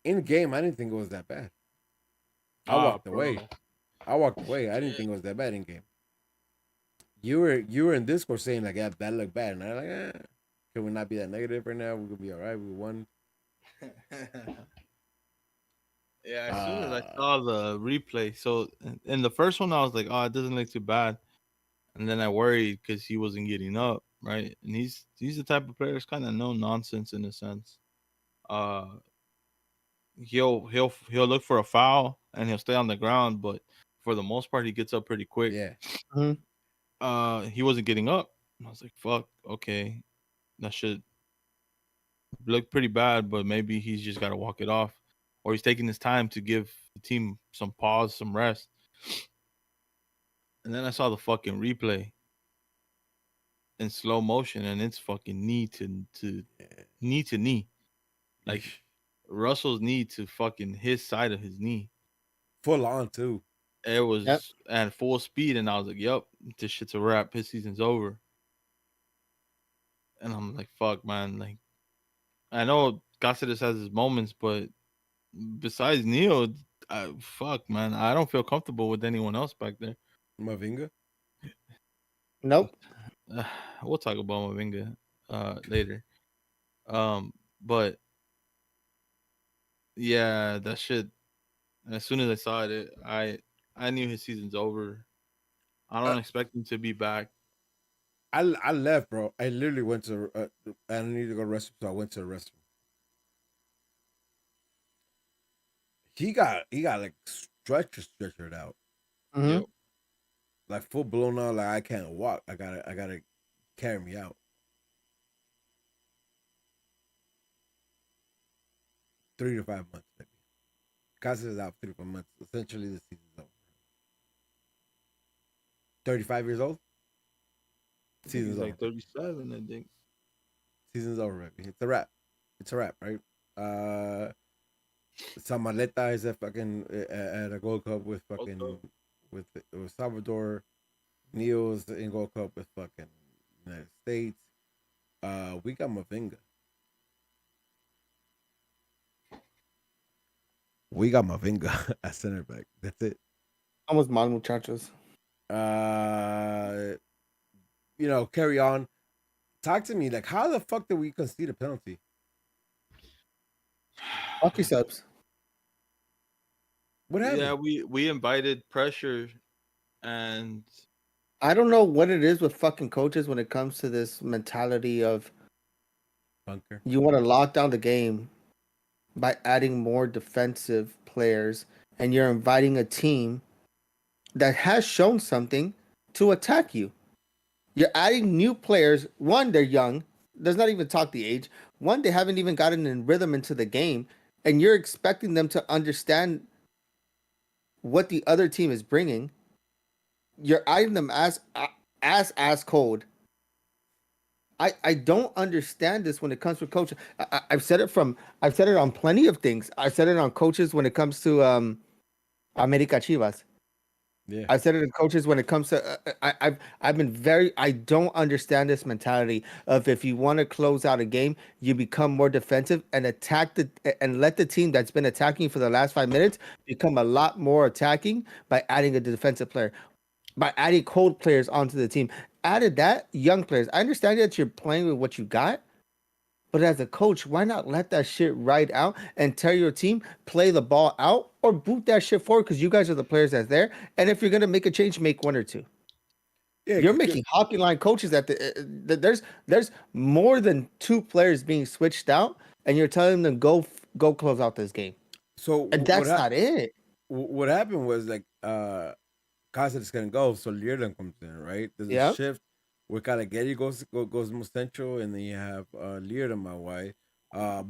in game, I didn't think it was that bad. I Ah, walked bro. away. I walked away. I didn't think it was that bad in game. You were in Discord saying like, yeah, that looked bad, and I'm like, can we not be that negative right now? We're gonna be all right. We won. Yeah, as soon as I Uh, saw the replay, so in the first one, I was like, "Oh, it doesn't look too bad," and then I worried because he wasn't getting up, right? And he's the type of player that's kind of no nonsense in a sense. Uh, he'll look for a foul and he'll stay on the ground, but for the most part, he gets up pretty quick. yeah, Mhm. He wasn't getting up. I was like, "Fuck, okay, that should look pretty bad, but maybe he's just got to walk it off, or he's taking his time to give the team some pause, some rest." And then I saw the fucking replay in slow motion, and it's fucking knee to knee, like Eesh. Russell's knee to fucking his side of his knee. Full on too. It Yep. was at full speed, and I was like, "Yep, this shit's a wrap. His season's over." And I'm like, "Fuck, man!" Like I know Cáceres has his moments, but besides Neil, fuck, man, I don't feel comfortable with anyone else back there. Mavinga. Nope. We'll talk about Mavinga later. But yeah, that shit. As soon as I saw it, I knew his season's over. I Uh, don't expect him to be back. I left, bro. I literally went to. I needed to go to the restroom, so I went to the restroom. He got like stretchered out, Hmm. Yep. like full blown out. Like I can't walk. I gotta carry me out. 3 to 5 months, baby. Casas is out 3 to 5 months. Essentially, the season's over. 35 years old. I think he's Season's over. like 37. I think. Season's over, baby. It's a wrap. It's a wrap, right? Samaleta is at fucking at a Gold Cup with Also, with Salvador. Neil's in Gold Cup with fucking United States. We got Mavinga. We got Mavinga at center back. That's it. Almost mal muchachos. Uh, carry on. Talk to me. Like, how the fuck did we concede a penalty? Hockey subs. What happened? Yeah, we invited pressure, and I don't know what it is with fucking coaches when it comes to this mentality of Bunker. you want to lock down the game by adding more defensive players, and you're inviting a team that has shown something to attack you. You're adding new players. One, they're young. Does not even talk the age. One, they haven't even gotten in rhythm into the game, and you're expecting them to understand what the other team is bringing. You're eyeing them as cold. I don't understand this when it comes to coaching. I've said it on plenty of things. I've said it on coaches when it comes to America Chivas. Yeah. I said it in coaches when it comes to I've been very I don't understand this mentality of if you want to close out a game, you become more defensive and and let the team that's been attacking for the last 5 minutes become a lot more attacking by adding a defensive player, by adding cold players onto the team. Added that young players. I understand that you're playing with what you got, but as a coach, why not let that shit ride out and tell your team play the ball out or boot that shit forward because you guys are the players that's there. And if you're gonna make a change, make one or two. Yeah. You're making hockey line coaches there's more than two players being switched out, and you're telling them go close out this game, So and that's not it. what happened was like Cáceres couldn't go, so Learden comes in, right? There's a Yep. shift where Calagueri goes more central, and then you have Learden, my wife.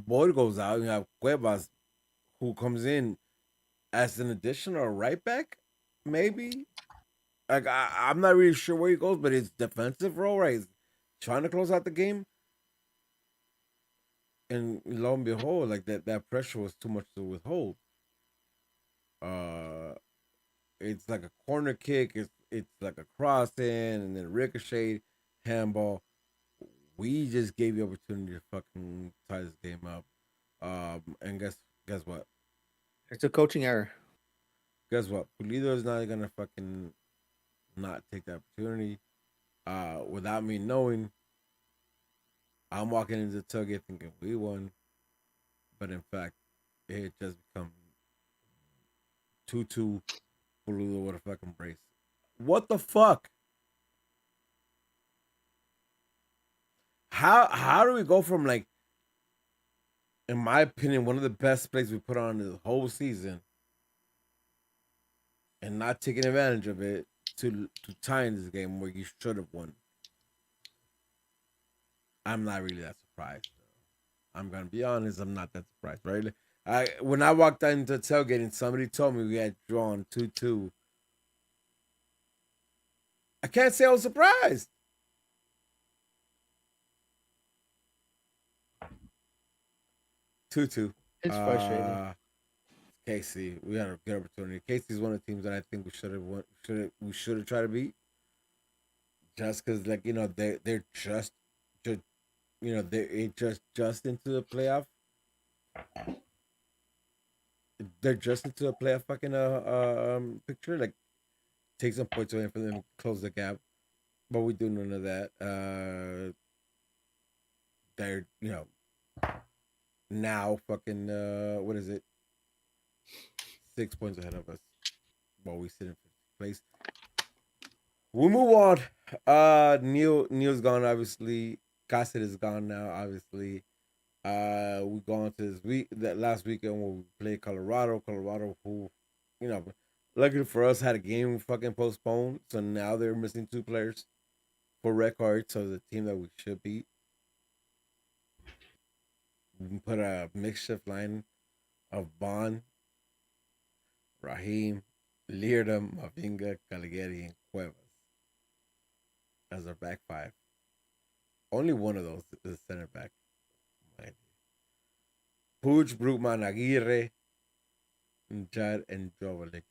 Boyd goes out, and you have Cuevas, who comes in as an additional right back, maybe. Like I'm not really sure where he goes, but his defensive role, right? He's trying to close out the game, and lo and behold, like that pressure was too much to withhold. Uh, it's like a corner kick. It's like a cross in, and then ricochet, handball. We just gave you opportunity to fucking tie this game up. And guess what? It's a coaching error. Guess what? Pulido is not gonna fucking not take the opportunity. Without me knowing, I'm walking into the tailgate thinking we won, but in fact, it had just become 2-2. Pulido with a fucking brace. What the fuck? How do we go from, like, in my opinion, one of the best plays we put on the whole season and not taking advantage of it to tying this game where you should have won? I'm not really that surprised, though. I'm gonna be honest, I'm not that surprised, right? When I walked into tailgating, somebody told me we had drawn 2-2. I can't say I was surprised. Two. It's frustrating. Casey, we had a good opportunity. Casey's one of the teams that I think we should have won. We should have tried to beat. Just because, like, they're just they're just into the playoff. They're just into a playoff fucking picture. Like, take some points away from them, to close the gap. But we do none of that. They're now fucking what is it? 6 points ahead of us while we sit in 5th place. We move on. Neil's gone, obviously. Cassett is gone now, obviously. We go on to that last weekend when we played Colorado. Colorado, who, luckily for us, had a game fucking postponed. So now they're missing 2 players for red cards. So the team that we should beat. We put a makeshift line of Bond, Raheem, Leardom, Mavinga, Caligieri, and Cuevas as our back 5. Only one of those is center back, mind you. Puig, Brugman, Aguirre, Judd, and Jovelik.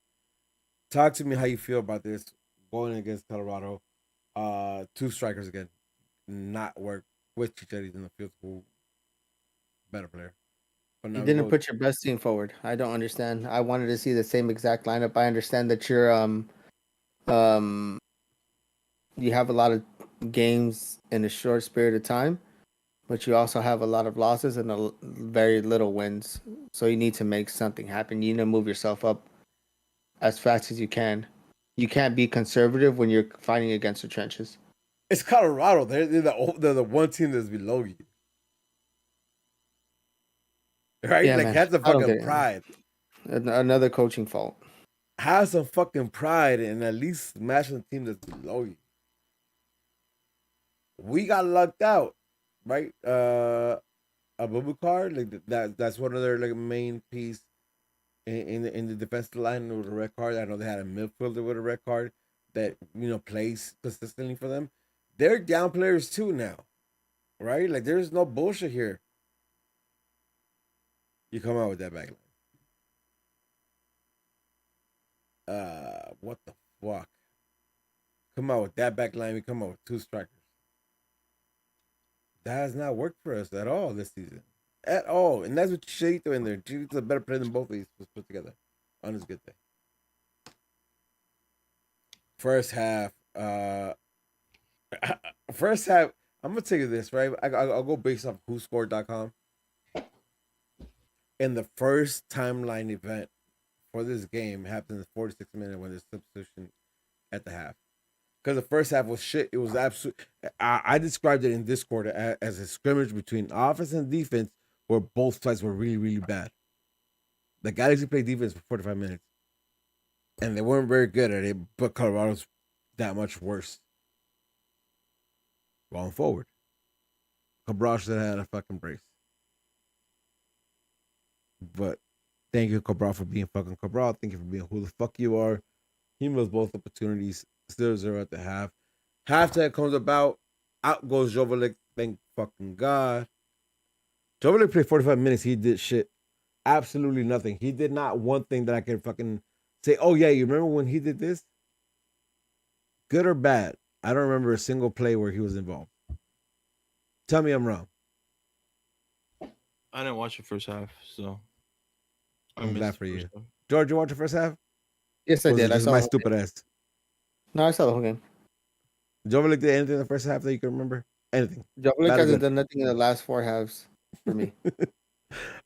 Talk to me how you feel about this. going against Colorado. 2 strikers again, not work with Chicharito in the field. Who better player? But You now we didn't go. put your best team forward. I don't understand. I wanted to see the same exact lineup. I understand that you're um you have a lot of games in a short period of time, but you also have a lot of losses and very little wins. So you need to make something happen. You need to move yourself up as fast as you can. You can't be conservative when you're fighting against the trenches. It's Colorado. They're the one team that's below you, right? Yeah, Like, man. have the I don't fucking get it. pride. Another coaching fault. Have some fucking pride and at least smash the team that's below you. We got lucked out, right? Abubakar, like that's one of their like main piece in the defensive line with a red card. I know they had a midfielder with a red card that plays consistently for them. They're down players too now, right? Like there's no bullshit here. You come out with that back line. What the fuck? Come out with that back line. We come out with 2 strikers. That has not worked for us at all this season. At all. And that's what Chicharito in there. Chicharito's a better player than both of these was put together on his good day. First half, first half, I'm gonna tell you this, right? I'll go based off whoscored.com. And the first timeline event for this game happened in the 46th minute when there's substitution at the half. Because the first half was shit. It was absolute. I described it in Discord as a scrimmage between offense and defense where both sides were really, really bad. The Galaxy played defense for 45 minutes. And they weren't very good at it, but Colorado's that much worse. Going forward. Cabral should have had a fucking brace. But thank you, Cabral, for being fucking Cabral. Thank you for being who the fuck you are. He missed both opportunities. 0-0 at the half. Halftime comes about. Out goes Joveljic. Thank fucking God. Joveljic played 45 minutes. He did shit. Absolutely nothing. He did not one thing that I can fucking say, oh yeah, you remember when he did this? Good or bad? I don't remember a single play where he was involved. Tell me I'm wrong. I didn't watch the first half, so I'm glad for you. Half. George, you watch the first half? Yes, I did. I This is saw my the whole stupid game. ass. No, I saw the whole game. Joveljic did anything in the first half that you can remember? Anything? Joveljic Bad or hasn't good? done nothing in the last 4 halves for me.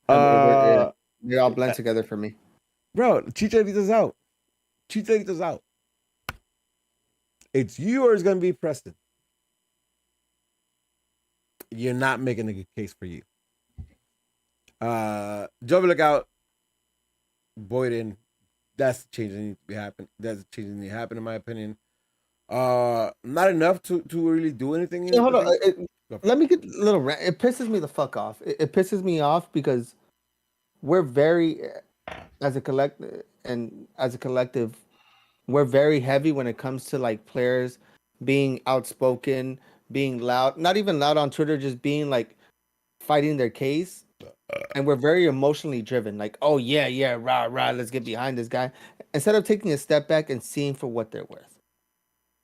Uh, They all blend together for me. Bro, Chicharito's out. Chicharito's out. It's you or it's gonna be Preston. You're not making a good case for you. Joveljic out. Boyd in. That's the change that needs to be happen. That's the change that needs to happen, in my opinion. Not enough to really do anything. Yeah, hold on. Let me get a little rant. It pisses me the fuck off. It pisses me off because we're very, as a collective, we're very heavy when it comes to like players being outspoken, being loud. Not even loud on Twitter, just being like fighting their case. And we're very emotionally driven. Like, oh yeah, rah rah, let's get behind this guy. Instead of taking a step back and seeing for what they're worth.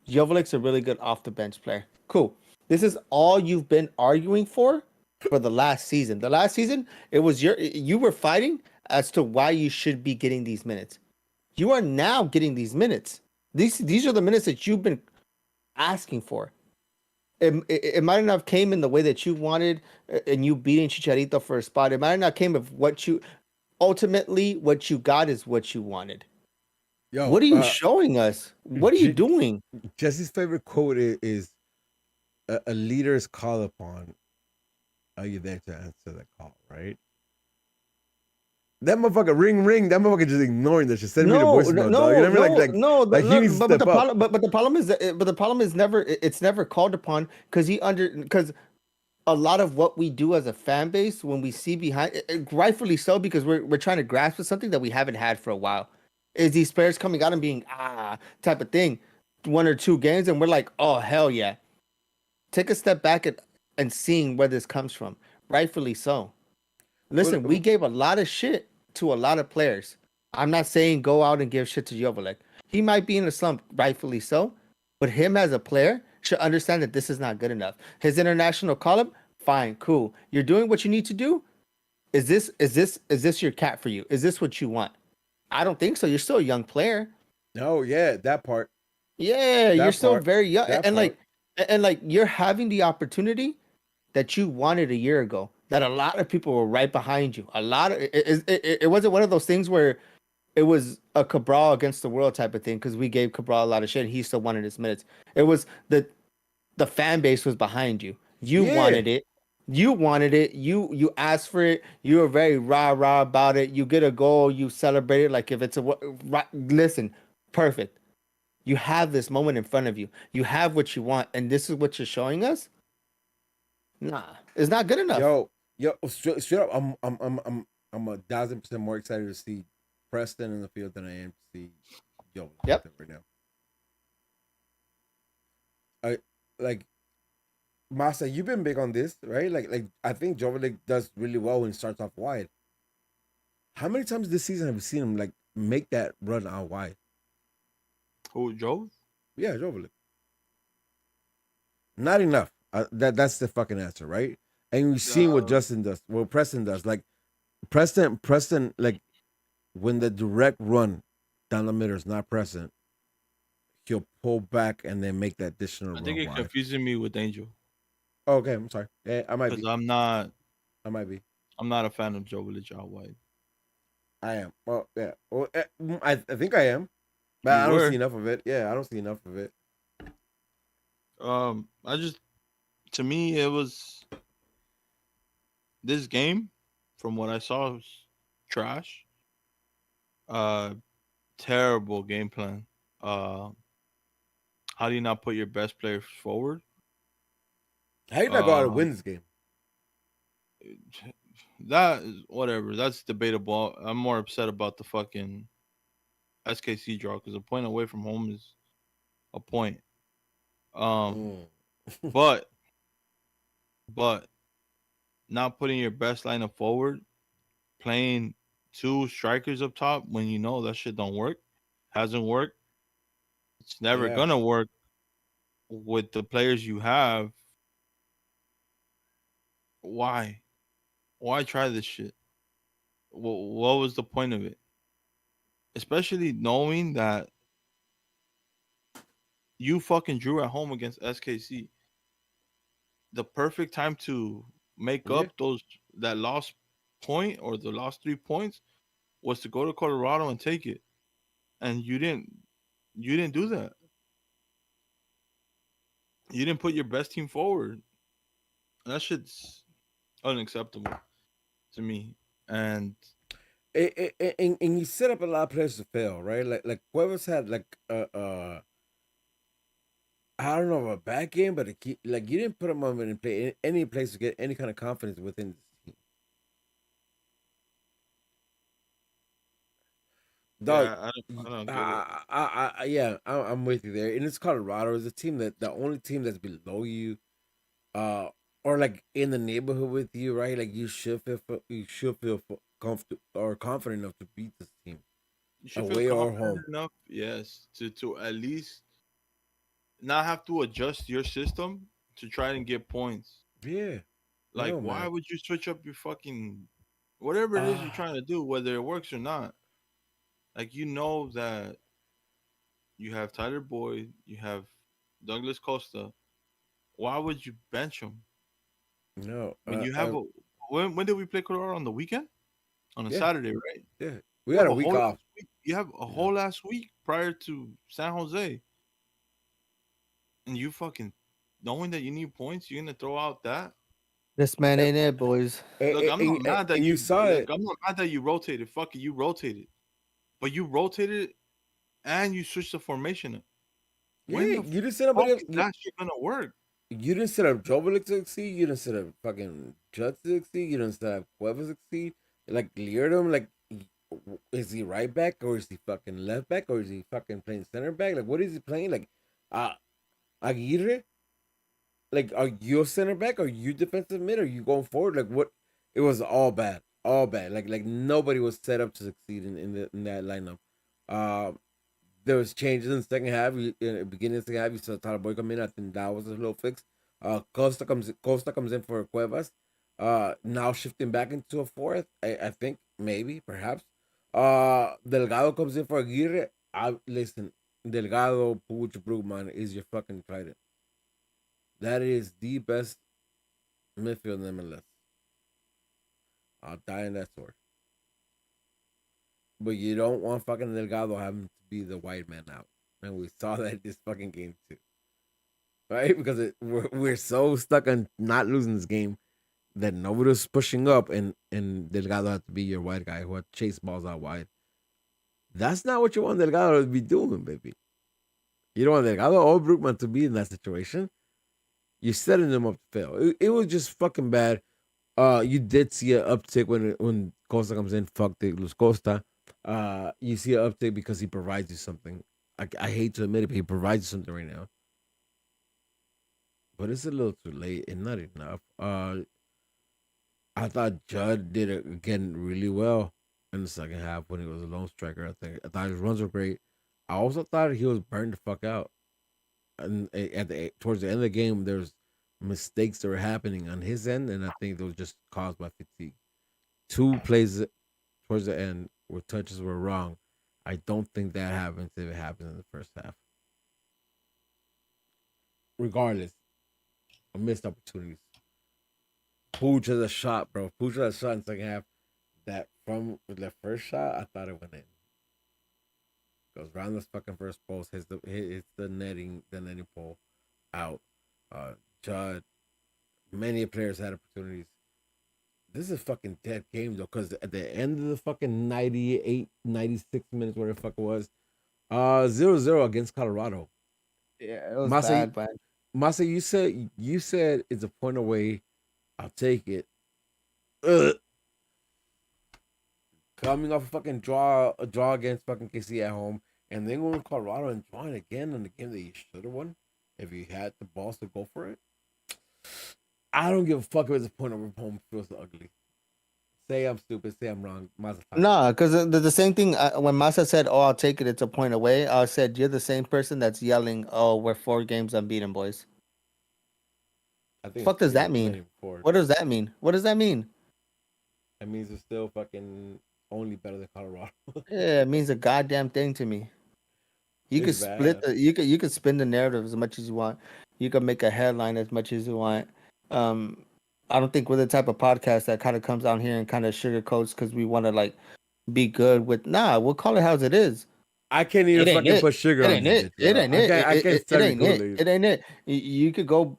Jovelic's a really good off the bench player. Cool. This is all you've been arguing for the last season. The last season, it was you were fighting as to why you should be getting these minutes. You are now getting these minutes. These are the minutes that you've been asking for. It might not have came in the way that you wanted, and you beating Chicharito for a spot. It might not came of what you ultimately what you got is what you wanted. Yo, what are you showing us? What are you doing? Jesse's favorite quote is a leader is called upon. Are you there to answer the call, right? That motherfucker ring. That motherfucker just ignoring that shit. Send me the voicemail, dog. You know what I mean? Like he needs to step up. But the problem is never it's never called upon because a lot of what we do as a fan base when we see behind, rightfully so, because we're trying to grasp at something that we haven't had for a while, is these players coming out and being type of thing, 1 or 2 games, and we're like, oh hell yeah. Take a step back and seeing where this comes from, rightfully so. Listen, we gave a lot of shit to a lot of players. I'm not saying go out and give shit to Joveljic. He might be in a slump, rightfully so, but him as a player should understand that this is not good enough. His international call up, fine, cool. You're doing what you need to do. Is this your cat for you? Is this what you want? I don't think so. You're still a young player. Oh yeah, that part. Yeah, you're That still part. very young, That and part. like you're having the opportunity that you wanted a year ago. That a lot of people were right behind you. A lot of it wasn't one of those things where it was a Cabral against the world type of thing because we gave Cabral a lot of shit and he still wanted his minutes. It was the fan base was behind you. You Yeah. wanted it. You wanted it. You asked for it. You were very rah about it. You get a goal, you celebrate it like if it's listen, perfect. You have this moment in front of you. You have what you want, and this is what you're showing us. Nah, it's not good enough. Yo, straight up, I'm 1,000% more excited to see Preston in the field than I am to see Yep. right now. I like Masa, you've been big on this, right? Like I think Joveljic does really well when he starts off wide. How many times this season have you seen him like make that run out wide? Who, Joe? Yeah, Joveljic. Not enough. That's the fucking answer, right? And we've seen what Justin does, what Preston does. Like Preston, like when the direct run down the middle is not present, he'll pull back and then make that additional I run think it's wide. confusing me with Angel. Oh, okay, I'm sorry. Yeah, I might Because be. I might be. I'm not a fan of Joe Village out wide. I am. Well, yeah. Well, I think I am, but You I don't were. see enough of it. Yeah, I don't see enough of it. To me, it was this game. From what I saw, was trash. Terrible game plan. How do you not put your best players forward? How you not go out and win this game? That is whatever. That's debatable. I'm more upset about the fucking SKC draw because a point away from home is a point. But not putting your best lineup forward, playing two strikers up top when you know that shit don't work, hasn't worked. It's never Yeah. gonna work with the players you have. Why? Why try this shit? What was the point of it? Especially knowing that you fucking drew at home against SKC. The perfect time to make Yeah. up that lost point or the lost 3 points was to go to Colorado and take it. And you didn't do that. You didn't put your best team forward. That shit's unacceptable to me. And And you set up a lot of players to fail, right? Like Cuevas had like I don't know, a bad game, but like you didn't put him on in any place to get any kind of confidence within this team. Dog, yeah, I don't get it. yeah, I'm with you there. And it's Colorado. It's a team the only team that's below you, uh, or like in the neighborhood with you, right? Like you should feel comfortable or confident enough to beat this team, You should feel away or confident home. enough, yes, to at least not have to adjust your system to try and get points. Yeah, Like, no why man. would you switch up your fucking whatever it is you're trying to do, whether it works or not? Like, you know that you have Tyler Boyd, you have Douglas Costa. Why would you bench him No, when you have a when did we play Colorado on the weekend? On a yeah, Saturday, right? yeah. We You got have a a week whole off. last week. You have a whole last week prior to San Jose, and you fucking knowing that you need points, you're gonna throw out that. This man ain't it, boys. Look, I'm not mad that And you saw it. I'm not mad that you rotated. Fuck it, you rotated, but you rotated and you switched the formation up. When Yeah, the you didn't set fuck up. is that shit gonna work? You didn't set up Joveljic to succeed. You didn't set up fucking Judd to succeed. You didn't set up Cuevas to succeed. Like Leardom, like is he right back or is he fucking left back or is he fucking playing center back? Like what is he playing? Like Aguirre? Like are you a center back? Are you defensive mid? Are you going forward? Like what? It was all bad. all bad. Like nobody was set up to succeed in that lineup. Uh, there was changes in the second half. In the beginning of the second half, you saw Tyler Boyd come in. I think that was a little fix. Costa comes in for Cuevas. Now shifting back into a fourth. I think maybe perhaps. Delgado comes in for Aguirre. I listen. Delgado, Puch, Brugman is your fucking trident. That is the best midfield in MLS. I'll die in that sword. But you don't want fucking Delgado having to be the white man out. And we saw that this fucking game too. Right? Because we're so stuck on not losing this game that nobody was pushing up and Delgado had to be your white guy who had chase balls out wide. That's not what you want Delgado to be doing, baby. You don't want Delgado or Brookman to be in that situation. You're setting them up to fail. It was just fucking bad. You did see an uptick when Costa comes in. Fuck the Luz Costa. You see an uptick because he provides you something. I hate to admit it, but he provides you something right now. But it's a little too late and not enough. I thought Judd did it again really well in the second half when he was a lone striker. I thought his runs were great. I also thought he was burned the fuck out. And towards the end of the game, there's mistakes that were happening on his end, and I think they was just caused by fatigue. Two plays towards the end where touches were wrong. I don't think that happens if it happens in the first half. Regardless of missed opportunities. Pooch has a shot, bro. Pooch has a shot in the second half that from the first shot, I thought it went in. Goes around this fucking first post, hits the netting pole out. Judd, many players had opportunities. This is a fucking dead game though, because at the end of the fucking 98, 96 minutes, whatever the fuck it was, 0-0 against Colorado. Yeah, it was Masa, bad, man. Masa, you said it's a point away. I'll take it. Ugh. Coming off a fucking draw against fucking KC at home, and then going to Colorado and drawing again in the game that you should have won if you had the balls to go for it. I don't give a fuck if it's a point over home feels ugly. Say I'm stupid, say I'm wrong. No, because the same thing when Masa said, "Oh, I'll take it. It's a point away." I said, "You're the same person that's yelling, oh, we're 4 games unbeaten, boys." I think Fuck does that mean? What does that mean? What does that mean? It means it's still fucking only better than Colorado. Yeah, it means a goddamn thing to me. You could It's split bad. you could spin the narrative as much as you want. You could make a headline as much as you want. I don't think we're the type of podcast that kind of comes down here and kind of sugarcoats because we want to like be good with. Nah, we'll call it how it is. I can't even It ain't fucking it. put sugar It on ain't this it. bitch, It bro. ain't it. I can't It suck ain't it. Kool-Aid. It ain't it. You could go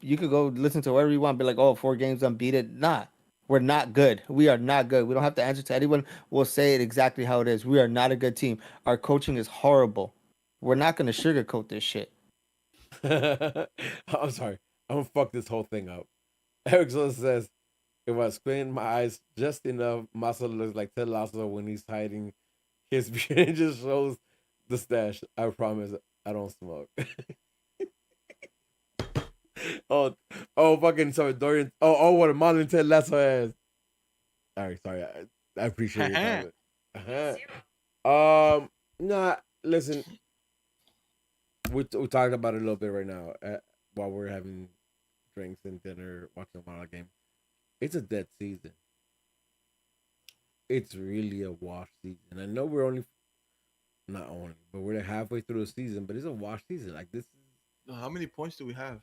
listen to whatever you want. Be like, oh, 4 games unbeaten. Nah, we're not good. We are not good. We don't have to answer to anyone. We'll say it exactly how it is. We are not a good team. Our coaching is horrible. We're not gonna sugarcoat this shit. I'm sorry. I'm gonna fuck this whole thing up. Eric Sosa says, if I squint my eyes just enough, Massa looks like Ted Lasso when he's hiding his beard. It just shows the stash. I promise I don't smoke. Fucking sorry, Dorian. What a modern Ted Lasso has. All right, sorry. I appreciate your comment. Nah, listen. We talked about it a little bit right now while we're having drinks and dinner, watching a Mara game. It's a dead season. It's really a wash season. I know we're not only, but we're halfway through the season. But it's a wash season. Like this is How many points do we have?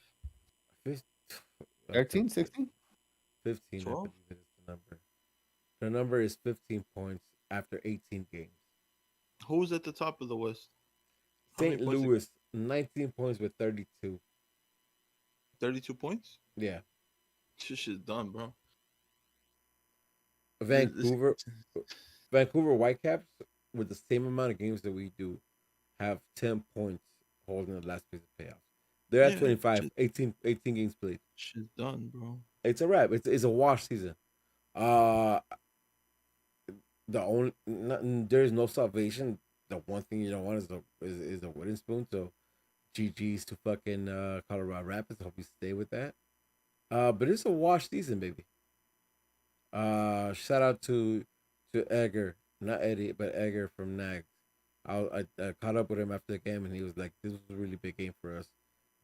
13, 16? 15. 12? I believe is the number. The number is 15 points after 18 games. Who's at the top of the West? How many St. points Louis, 19 points with 32. 32 points? Yeah. This shit's done, bro. Vancouver Whitecaps with the same amount of games that we do have 10 points holding the last place of playoffs. They're at 25, 18 games played. Shit's done, bro. It's a wrap. It's a wash season. There's no salvation. The one thing you don't want is a wooden spoon. So GG's to fucking Colorado Rapids. Hope you stay with that. But it's a wash season, baby. Shout out to to Edgar, not Eddie, but Edgar from Nags. I caught up with him after the game, and he was like, "This was a really big game for us.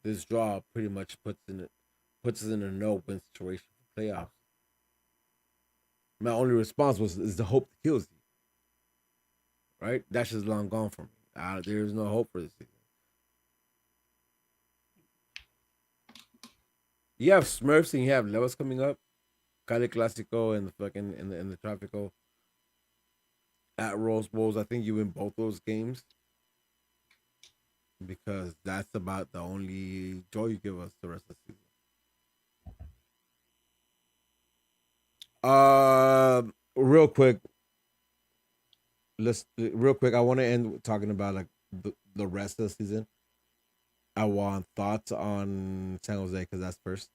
This draw pretty much puts us in a no-win situation for playoffs." My only response was, "Is the hope that kills you?" Right? That's just long gone for me. There is no hope for this season. You have Smurfs and you have levels coming up, Cali Clasico and the fucking in the Tropical at Rose Bowls. I think you win both those games because that's about the only joy you give us the rest of the season. Real quick, real quick. I want to end talking about like the rest of the season. I want thoughts on San Jose because that's first.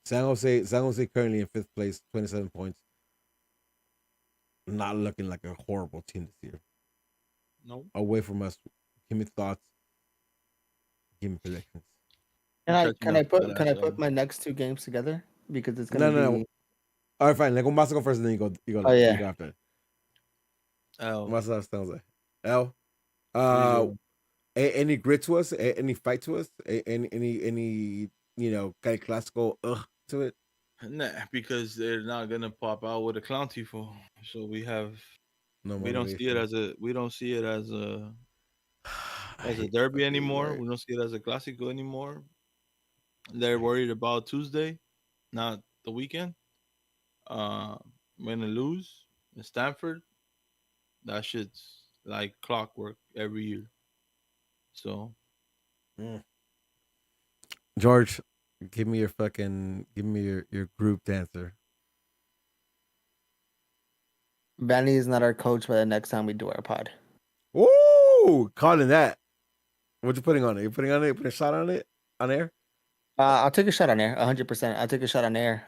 San Jose currently in fifth place, 27 points. Not looking like a horrible team this year. No. Away from us. Give me thoughts. Give me predictions. Can I put my next two games together because it's gonna No. be. All right, fine. Like, Masa go first, and then Oh you yeah. go after. L. Masa San Jose. L. There you go. Any grit to us? Any fight to us? Any kind of classical to it? Nah, because they're not gonna pop out with a clown tifo. So No we don't see it motivation. I as a hate derby fucking New anymore. York. We don't see it as a clásico anymore. They're worried about Tuesday, not the weekend. Uh, when they lose in Stanford, that shit's like clockwork every year. So Mm. George, give me your group dancer. Vanny is not our coach by the next time we do our pod. Woo! Calling that. What you putting on it? You putting on it? You putting a shot on it? On air? I'll take a shot on air, 100%. I'll take a shot on air.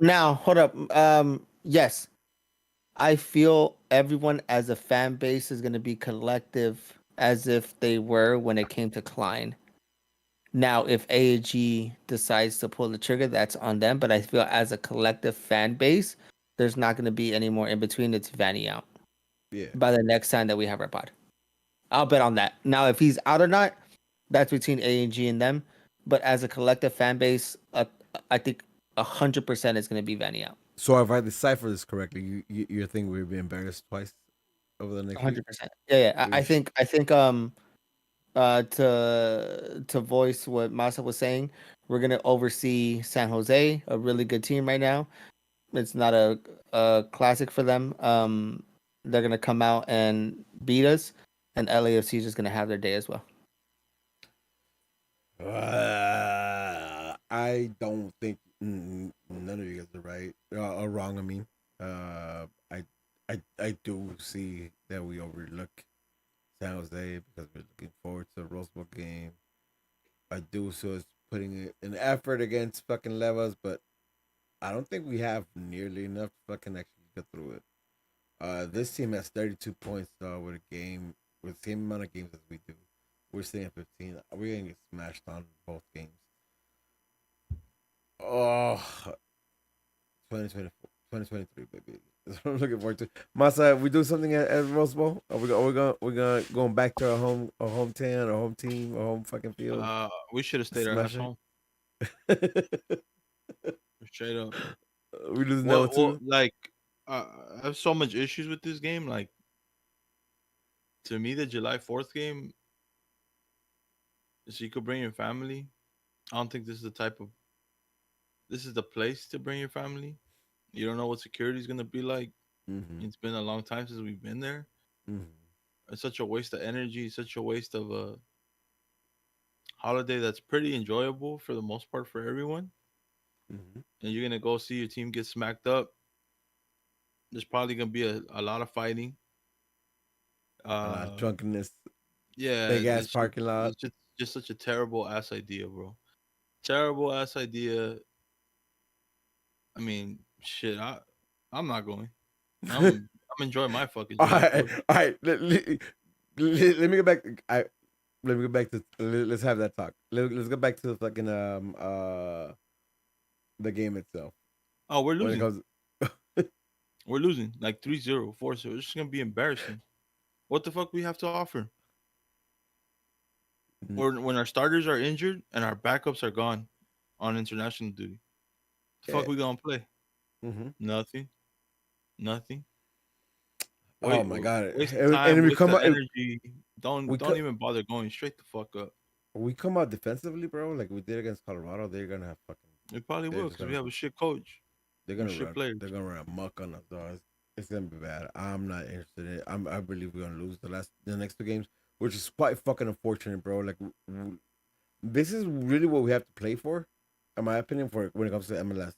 Now hold up. Yes, I feel everyone as a fan base is going to be collective as if they were when it came to Klein. Now, if AAG decides to pull the trigger, that's on them. But I feel as a collective fan base, there's not going to be any more in between. It's Vanny out Yeah. by the next time that we have our pod. I'll bet on that. Now, if he's out or not, that's between AAG and them. But as a collective fan base, I think 100% is going to be Vanny out. So if I decipher this correctly, you think we'll be embarrassed twice over the next week? 100%. Yeah. I think to voice what Masa was saying, we're gonna oversee San Jose, a really good team right now. It's not a classic for them. They're gonna come out and beat us, and LAFC is just gonna have their day as well. I don't think none of you guys are right or wrong. I mean, I do see that we overlook San Jose because we're looking forward to the Rose Bowl game. I do so it's putting an effort against fucking Levas, but I don't think we have nearly enough to fucking actually get through it. This team has 32 points with a game with the same amount of games as we do. We're sitting at 15. We're gonna get smashed on both games. Oh, 2024, 2023, baby. That's what I'm looking forward to. Masa, we do something at Rose Bowl? Are we gonna going back to our hometown, our home team, our home fucking field? we should have stayed our ass Smash it. home. Straight up. We losing that one What too. like I have so much issues with this game. Like to me, the July 4th game, so you could bring your family. I don't think this is the place to bring your family. You don't know what security is gonna be like. Mm-hmm. It's been a long time since we've been there. Mm-hmm. It's such a waste of energy, such a waste of a holiday that's pretty enjoyable for the most part for everyone. Mm-hmm. And you're gonna go see your team get smacked up. There's probably gonna be a lot of fighting. A lot of Uh, drunkenness, yeah, big ass parking lot. it's just such a terrible ass idea, bro. Terrible ass idea. I mean, shit. I'm not going. I'm enjoying my fucking All July right, 4th. all right. Let me go back. Let me go back to. Let's have that talk. Let's go back to the fucking the game itself. Oh, we're when it losing. comes. We're losing like 3-0, 4-0. It's just gonna be embarrassing. What the fuck we have to offer? Or when our starters are injured and our backups are gone on international duty, the fuck we gonna play? Mm-hmm. Nothing. Nothing. Oh Wait, my god! waste the And time, we waste come the out. energy. We Don't even bother going straight the fuck up. come out defensively, bro. Like we did against Colorado. They're gonna have fucking. We probably They're will just because we gonna. have a shit coach They're and gonna shit run. players. They're gonna run amok on us, dog. It's gonna be bad. I'm not interested in it. I believe we're gonna lose the next two games, which is quite fucking unfortunate, bro. Like this is really what we have to play for, in my opinion, for when it comes to MLS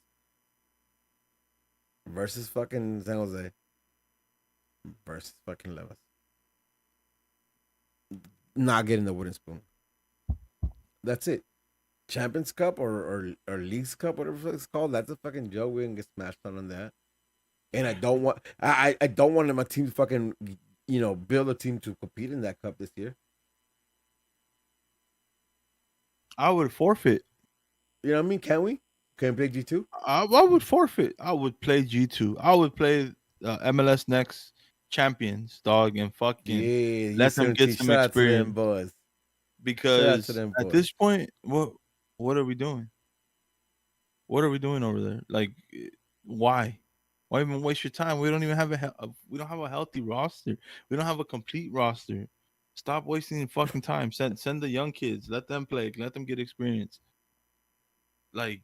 versus fucking San Jose versus fucking Levis. Not getting the wooden spoon. That's it. Champions Cup or Leagues Cup, whatever it's called. That's a fucking joke. We're gonna get smashed on that. And I don't want my team to fucking build a team to compete in that cup this year. I would forfeit. You know what I mean? Can we? Can we play G2? I would forfeit. I would play G2. I would play MLS Next Champions, dog, and fucking Yeah, you let see them them get teams. some Shout out to them experience. boys. Shout out to Because them at boys. this point, what are we doing? What are we doing over there? Like, why? Why even waste your time? We don't even have we don't have a healthy roster. We don't have a complete roster. Stop wasting fucking time. Send the young kids. Let them play. Let them get experience. Like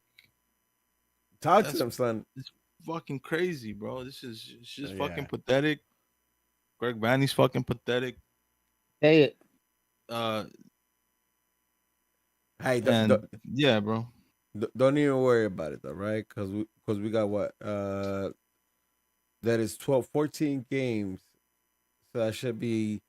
Talk to that's them, son. it's fucking crazy, bro. It's just fucking Yeah. pathetic. Greg Vanny's fucking pathetic. Hey, Uh, Hey, and yeah, bro. don't even worry about it, though, right? Because we got what? That is 12, 14 games. So that should be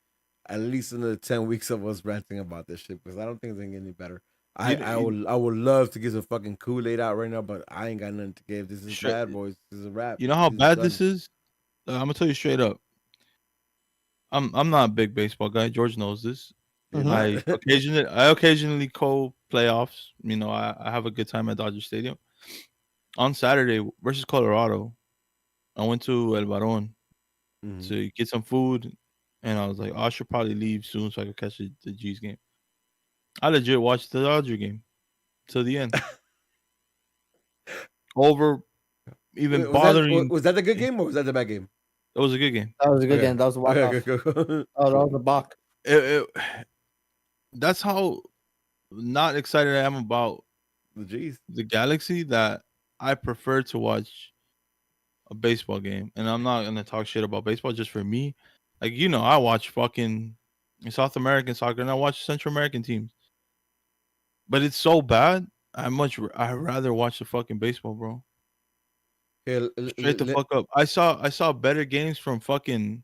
at least another 10 weeks of us ranting about this shit because I don't think it's gonna get any better. I would love to get some fucking Kool-Aid out right now, but I ain't got nothing to give. This is Straight, bad, boys. This is a wrap. you know how This is bad done. this is? I'm gonna tell you straight up. I'm not a big baseball guy. George knows this. You're Mhm. not. I occasionally call playoffs. You know, I have a good time at Dodger Stadium. On Saturday versus Colorado, I went to El Baron Mhm. to get some food, and I was like, oh, I should probably leave soon so I could catch the G's game. I legit watched the Dodger game till the end. Over even bothering. Was that the good game or was that the bad game? It was a good game. that was a good Okay. game. That was a walk Okay, off. okay, go. Oh, that was a balk. It, that's how not excited I am about The G's. the Galaxy that I prefer to watch a baseball game. And I'm not gonna talk shit about baseball just for me. Like, you know, I watch fucking South American soccer and I watch Central American teams. But it's so bad. I rather watch the fucking baseball, bro. Okay, Straight the fuck up. I saw better games from fucking.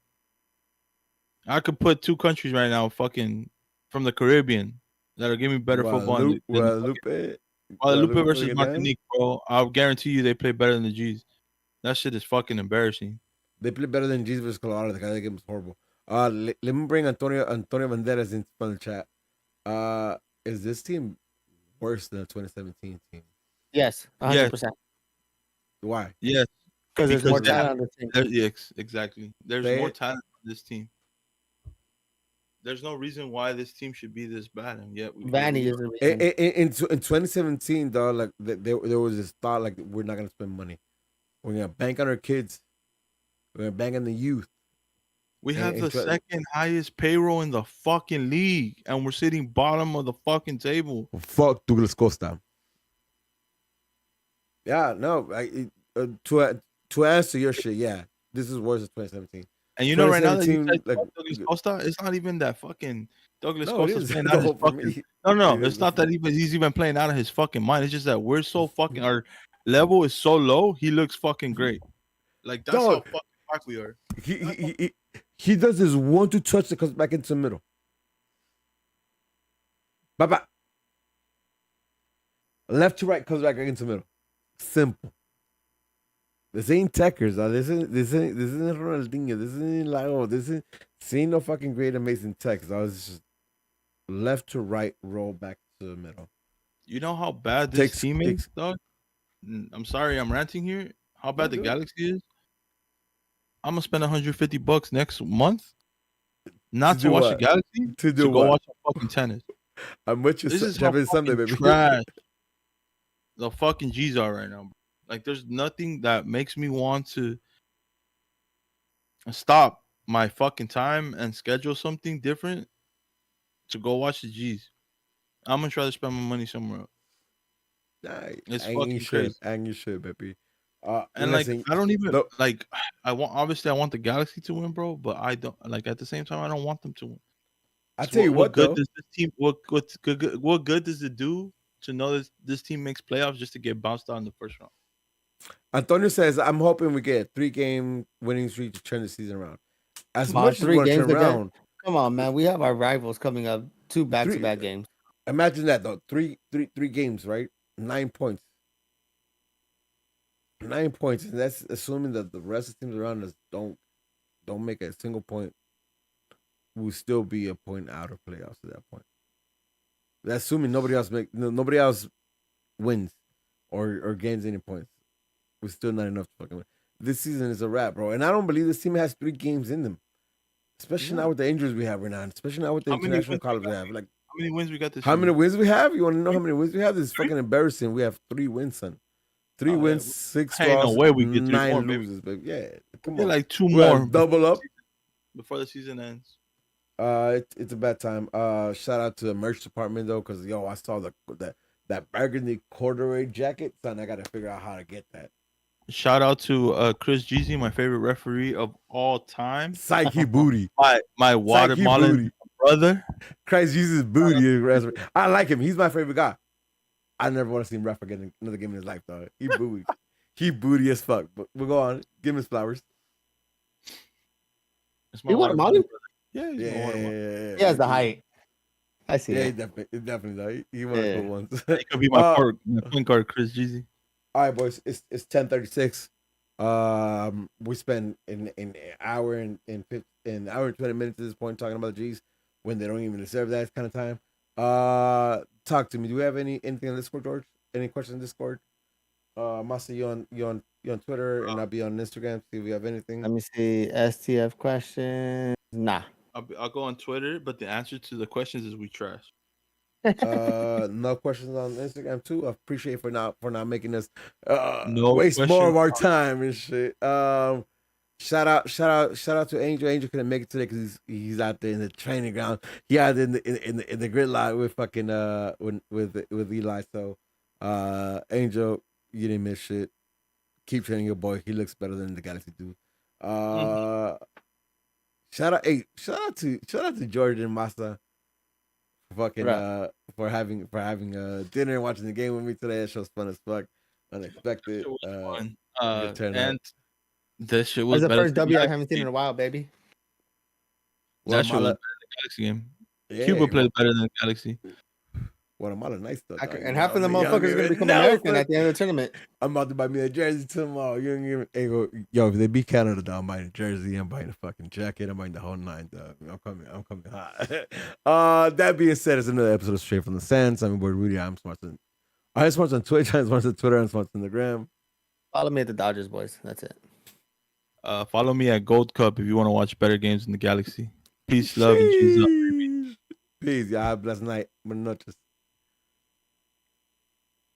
I could put two countries right now, fucking from the Caribbean, that are giving better football than the fucking Guadalupe Guadalupe versus Fluminense. Martinique, bro. I'll guarantee you they play better than the G's. That shit is fucking embarrassing. They play better than G's versus Colorado. The guy game was horrible. Let me bring Antonio Banderas in from the chat. Is this team worse than the 2017 team? Yes, Yes, 100%. Why? yes, Because there's more because talent on the team. yes, exactly. There's Say more it. talent on this team. There's no reason why this team should be this bad, and yet we Vanny lose. is the reason. In 2017, though, like there was this thought like we're not gonna spend money. We're gonna bank on our kids. We're gonna bank on the youth. We have And the try- second highest payroll in the fucking league, and we're sitting bottom of the fucking table. Fuck Douglas Costa. Yeah, no. To answer your shit, yeah, this is worse than 2017. And you know, right now that you 2017, said like, Douglas Costa, it's not even that fucking Douglas no, it Costa's is. playing out of his No, for fucking. me. No, It it's is. not that he's even playing out of his fucking mind. It's just that we're so fucking our level is so low. He looks fucking great. Like that's how Dog, fucking back we are. he does this 1-2 touch that comes back into the middle. Bye. Left to right comes back into the middle. Simple. This ain't Techers, dog. This isn't Ronaldinho. This isn't Lago. This ain't no fucking great amazing text. I was just left to right, roll back to the middle. You know how bad this Takes- team takes- is, dog. I'm sorry, I'm ranting here. how bad the do it. Galaxy is, I'm gonna spend $150 next month, not To to do watch the what? Galaxy, To to do go what? watch some fucking tennis. I'm with you. This is how Champions Sunday, fucking baby. trash the fucking G's are right now. Bro. Like, there's nothing that makes me want to stop my fucking time and schedule something different to go watch the G's. I'm gonna try to spend my money somewhere else. Nah, It's and you fucking should. crazy. And you should, baby. And like, Listen, I don't even look, like. I want the Galaxy to win, bro. But I don't like. At the same time, I don't want them to win. I 'Cause tell you what what, good though. does this team? What good does it do to know that this team makes playoffs just to get bounced out in the first round? Antonio says, I'm hoping we get a 3-game winning streak to turn the season around. As Come on, much as we 3 want to games turn again. around, Come on, man. We have our rivals coming up. 2 Three- back-to-back games. imagine that, though. Three games, right? 9 points. 9 points. And that's assuming that the rest of the teams around us don't make a single point. We'll still be a point out of playoffs at that point. That's assuming nobody else wins or gains any points. We're still not enough to fucking win. This season is a wrap, bro. And I don't believe this team has 3 games in them. Especially now with the injuries we have right now. Especially now with the How many international wins we college we got? have. Like, How many wins we got this how year? many wins we have? You want to know how many wins we have? This is fucking embarrassing. We have 3 wins, son. 3 Oh, yeah. wins, 6 Ain't no draws, way we get 3 9 more, baby. loses, baby. Yeah, come Get on. like 2 We gotta more double up. before the season ends. It's a bad time. Shout out to the merch department though, because I saw that burgundy corduroy jacket, son. I gotta figure out how to get that. Shout out to Chris Jeezy, my favorite referee of all time. Psyche booty, My Psyche watermelon booty. brother. Christ Jesus booty is raspberry. I like him. He's my favorite guy. I never want to see him ref again another game in his life, though. He booty. He booty as fuck. But we'll go on. Give him his flowers. It's my You want watermelon Molly? brother. Yeah, he's my Yeah, watermelon. He has the height. I see Yeah, he it. definitely does. He won a Yeah. cool ones. He could be my point guard, Chris Jeezy. All right, boys. It's 10:36. We spend an hour and 20 minutes at this point talking about the G's when they don't even deserve that kind of time. Talk to me. Do we have anything on Discord, George? Any questions on Discord? Masa, you on Twitter and I'll be on Instagram. See if we have anything. Let me see. STF question. Nah. I'll go on Twitter, but the answer to the questions is we trash. No questions on Instagram too. I appreciate for not making us No waste more questions of our time and shit. Shout out to Angel. Angel couldn't make it today because he's out there in the training ground. He out in the grid line with fucking with Eli. So Angel, you didn't miss shit. Keep training your boy. He looks better than the Galaxy do. Shout out to Jordan and Masa for fucking for having dinner and watching the game with me today. That show's fun as fuck. Unexpected. It was fun. good turnout. And this shit was That's the better first than W I Galaxy haven't seen in game. a while, baby. That shit was Guatemala- better than Galaxy game. yeah, Cuba played better than Galaxy. Guatemala nice though. dog. And half of the I mean, y'all motherfuckers are don't gonna even become know, American son. at the end of the tournament. I'm about to buy me a jersey tomorrow. You don't even yo, if they beat Canada, dog, I'm buying a jersey, I'm buying a fucking jacket, I'm buying the whole 9, dog. I'm coming hot. That being said, it's another episode of Straight from the Sands. I'm boy Rudy. I'm smart on Twitch, I'm smart on Twitter, I'm smart on Instagram. Follow me at the Dodgers, boys. That's it. Follow me at Gold Cup if you want to watch better games in the Galaxy. Peace, love, and cheese up. Peace, y'all. Have a blessed night. Buenas noches.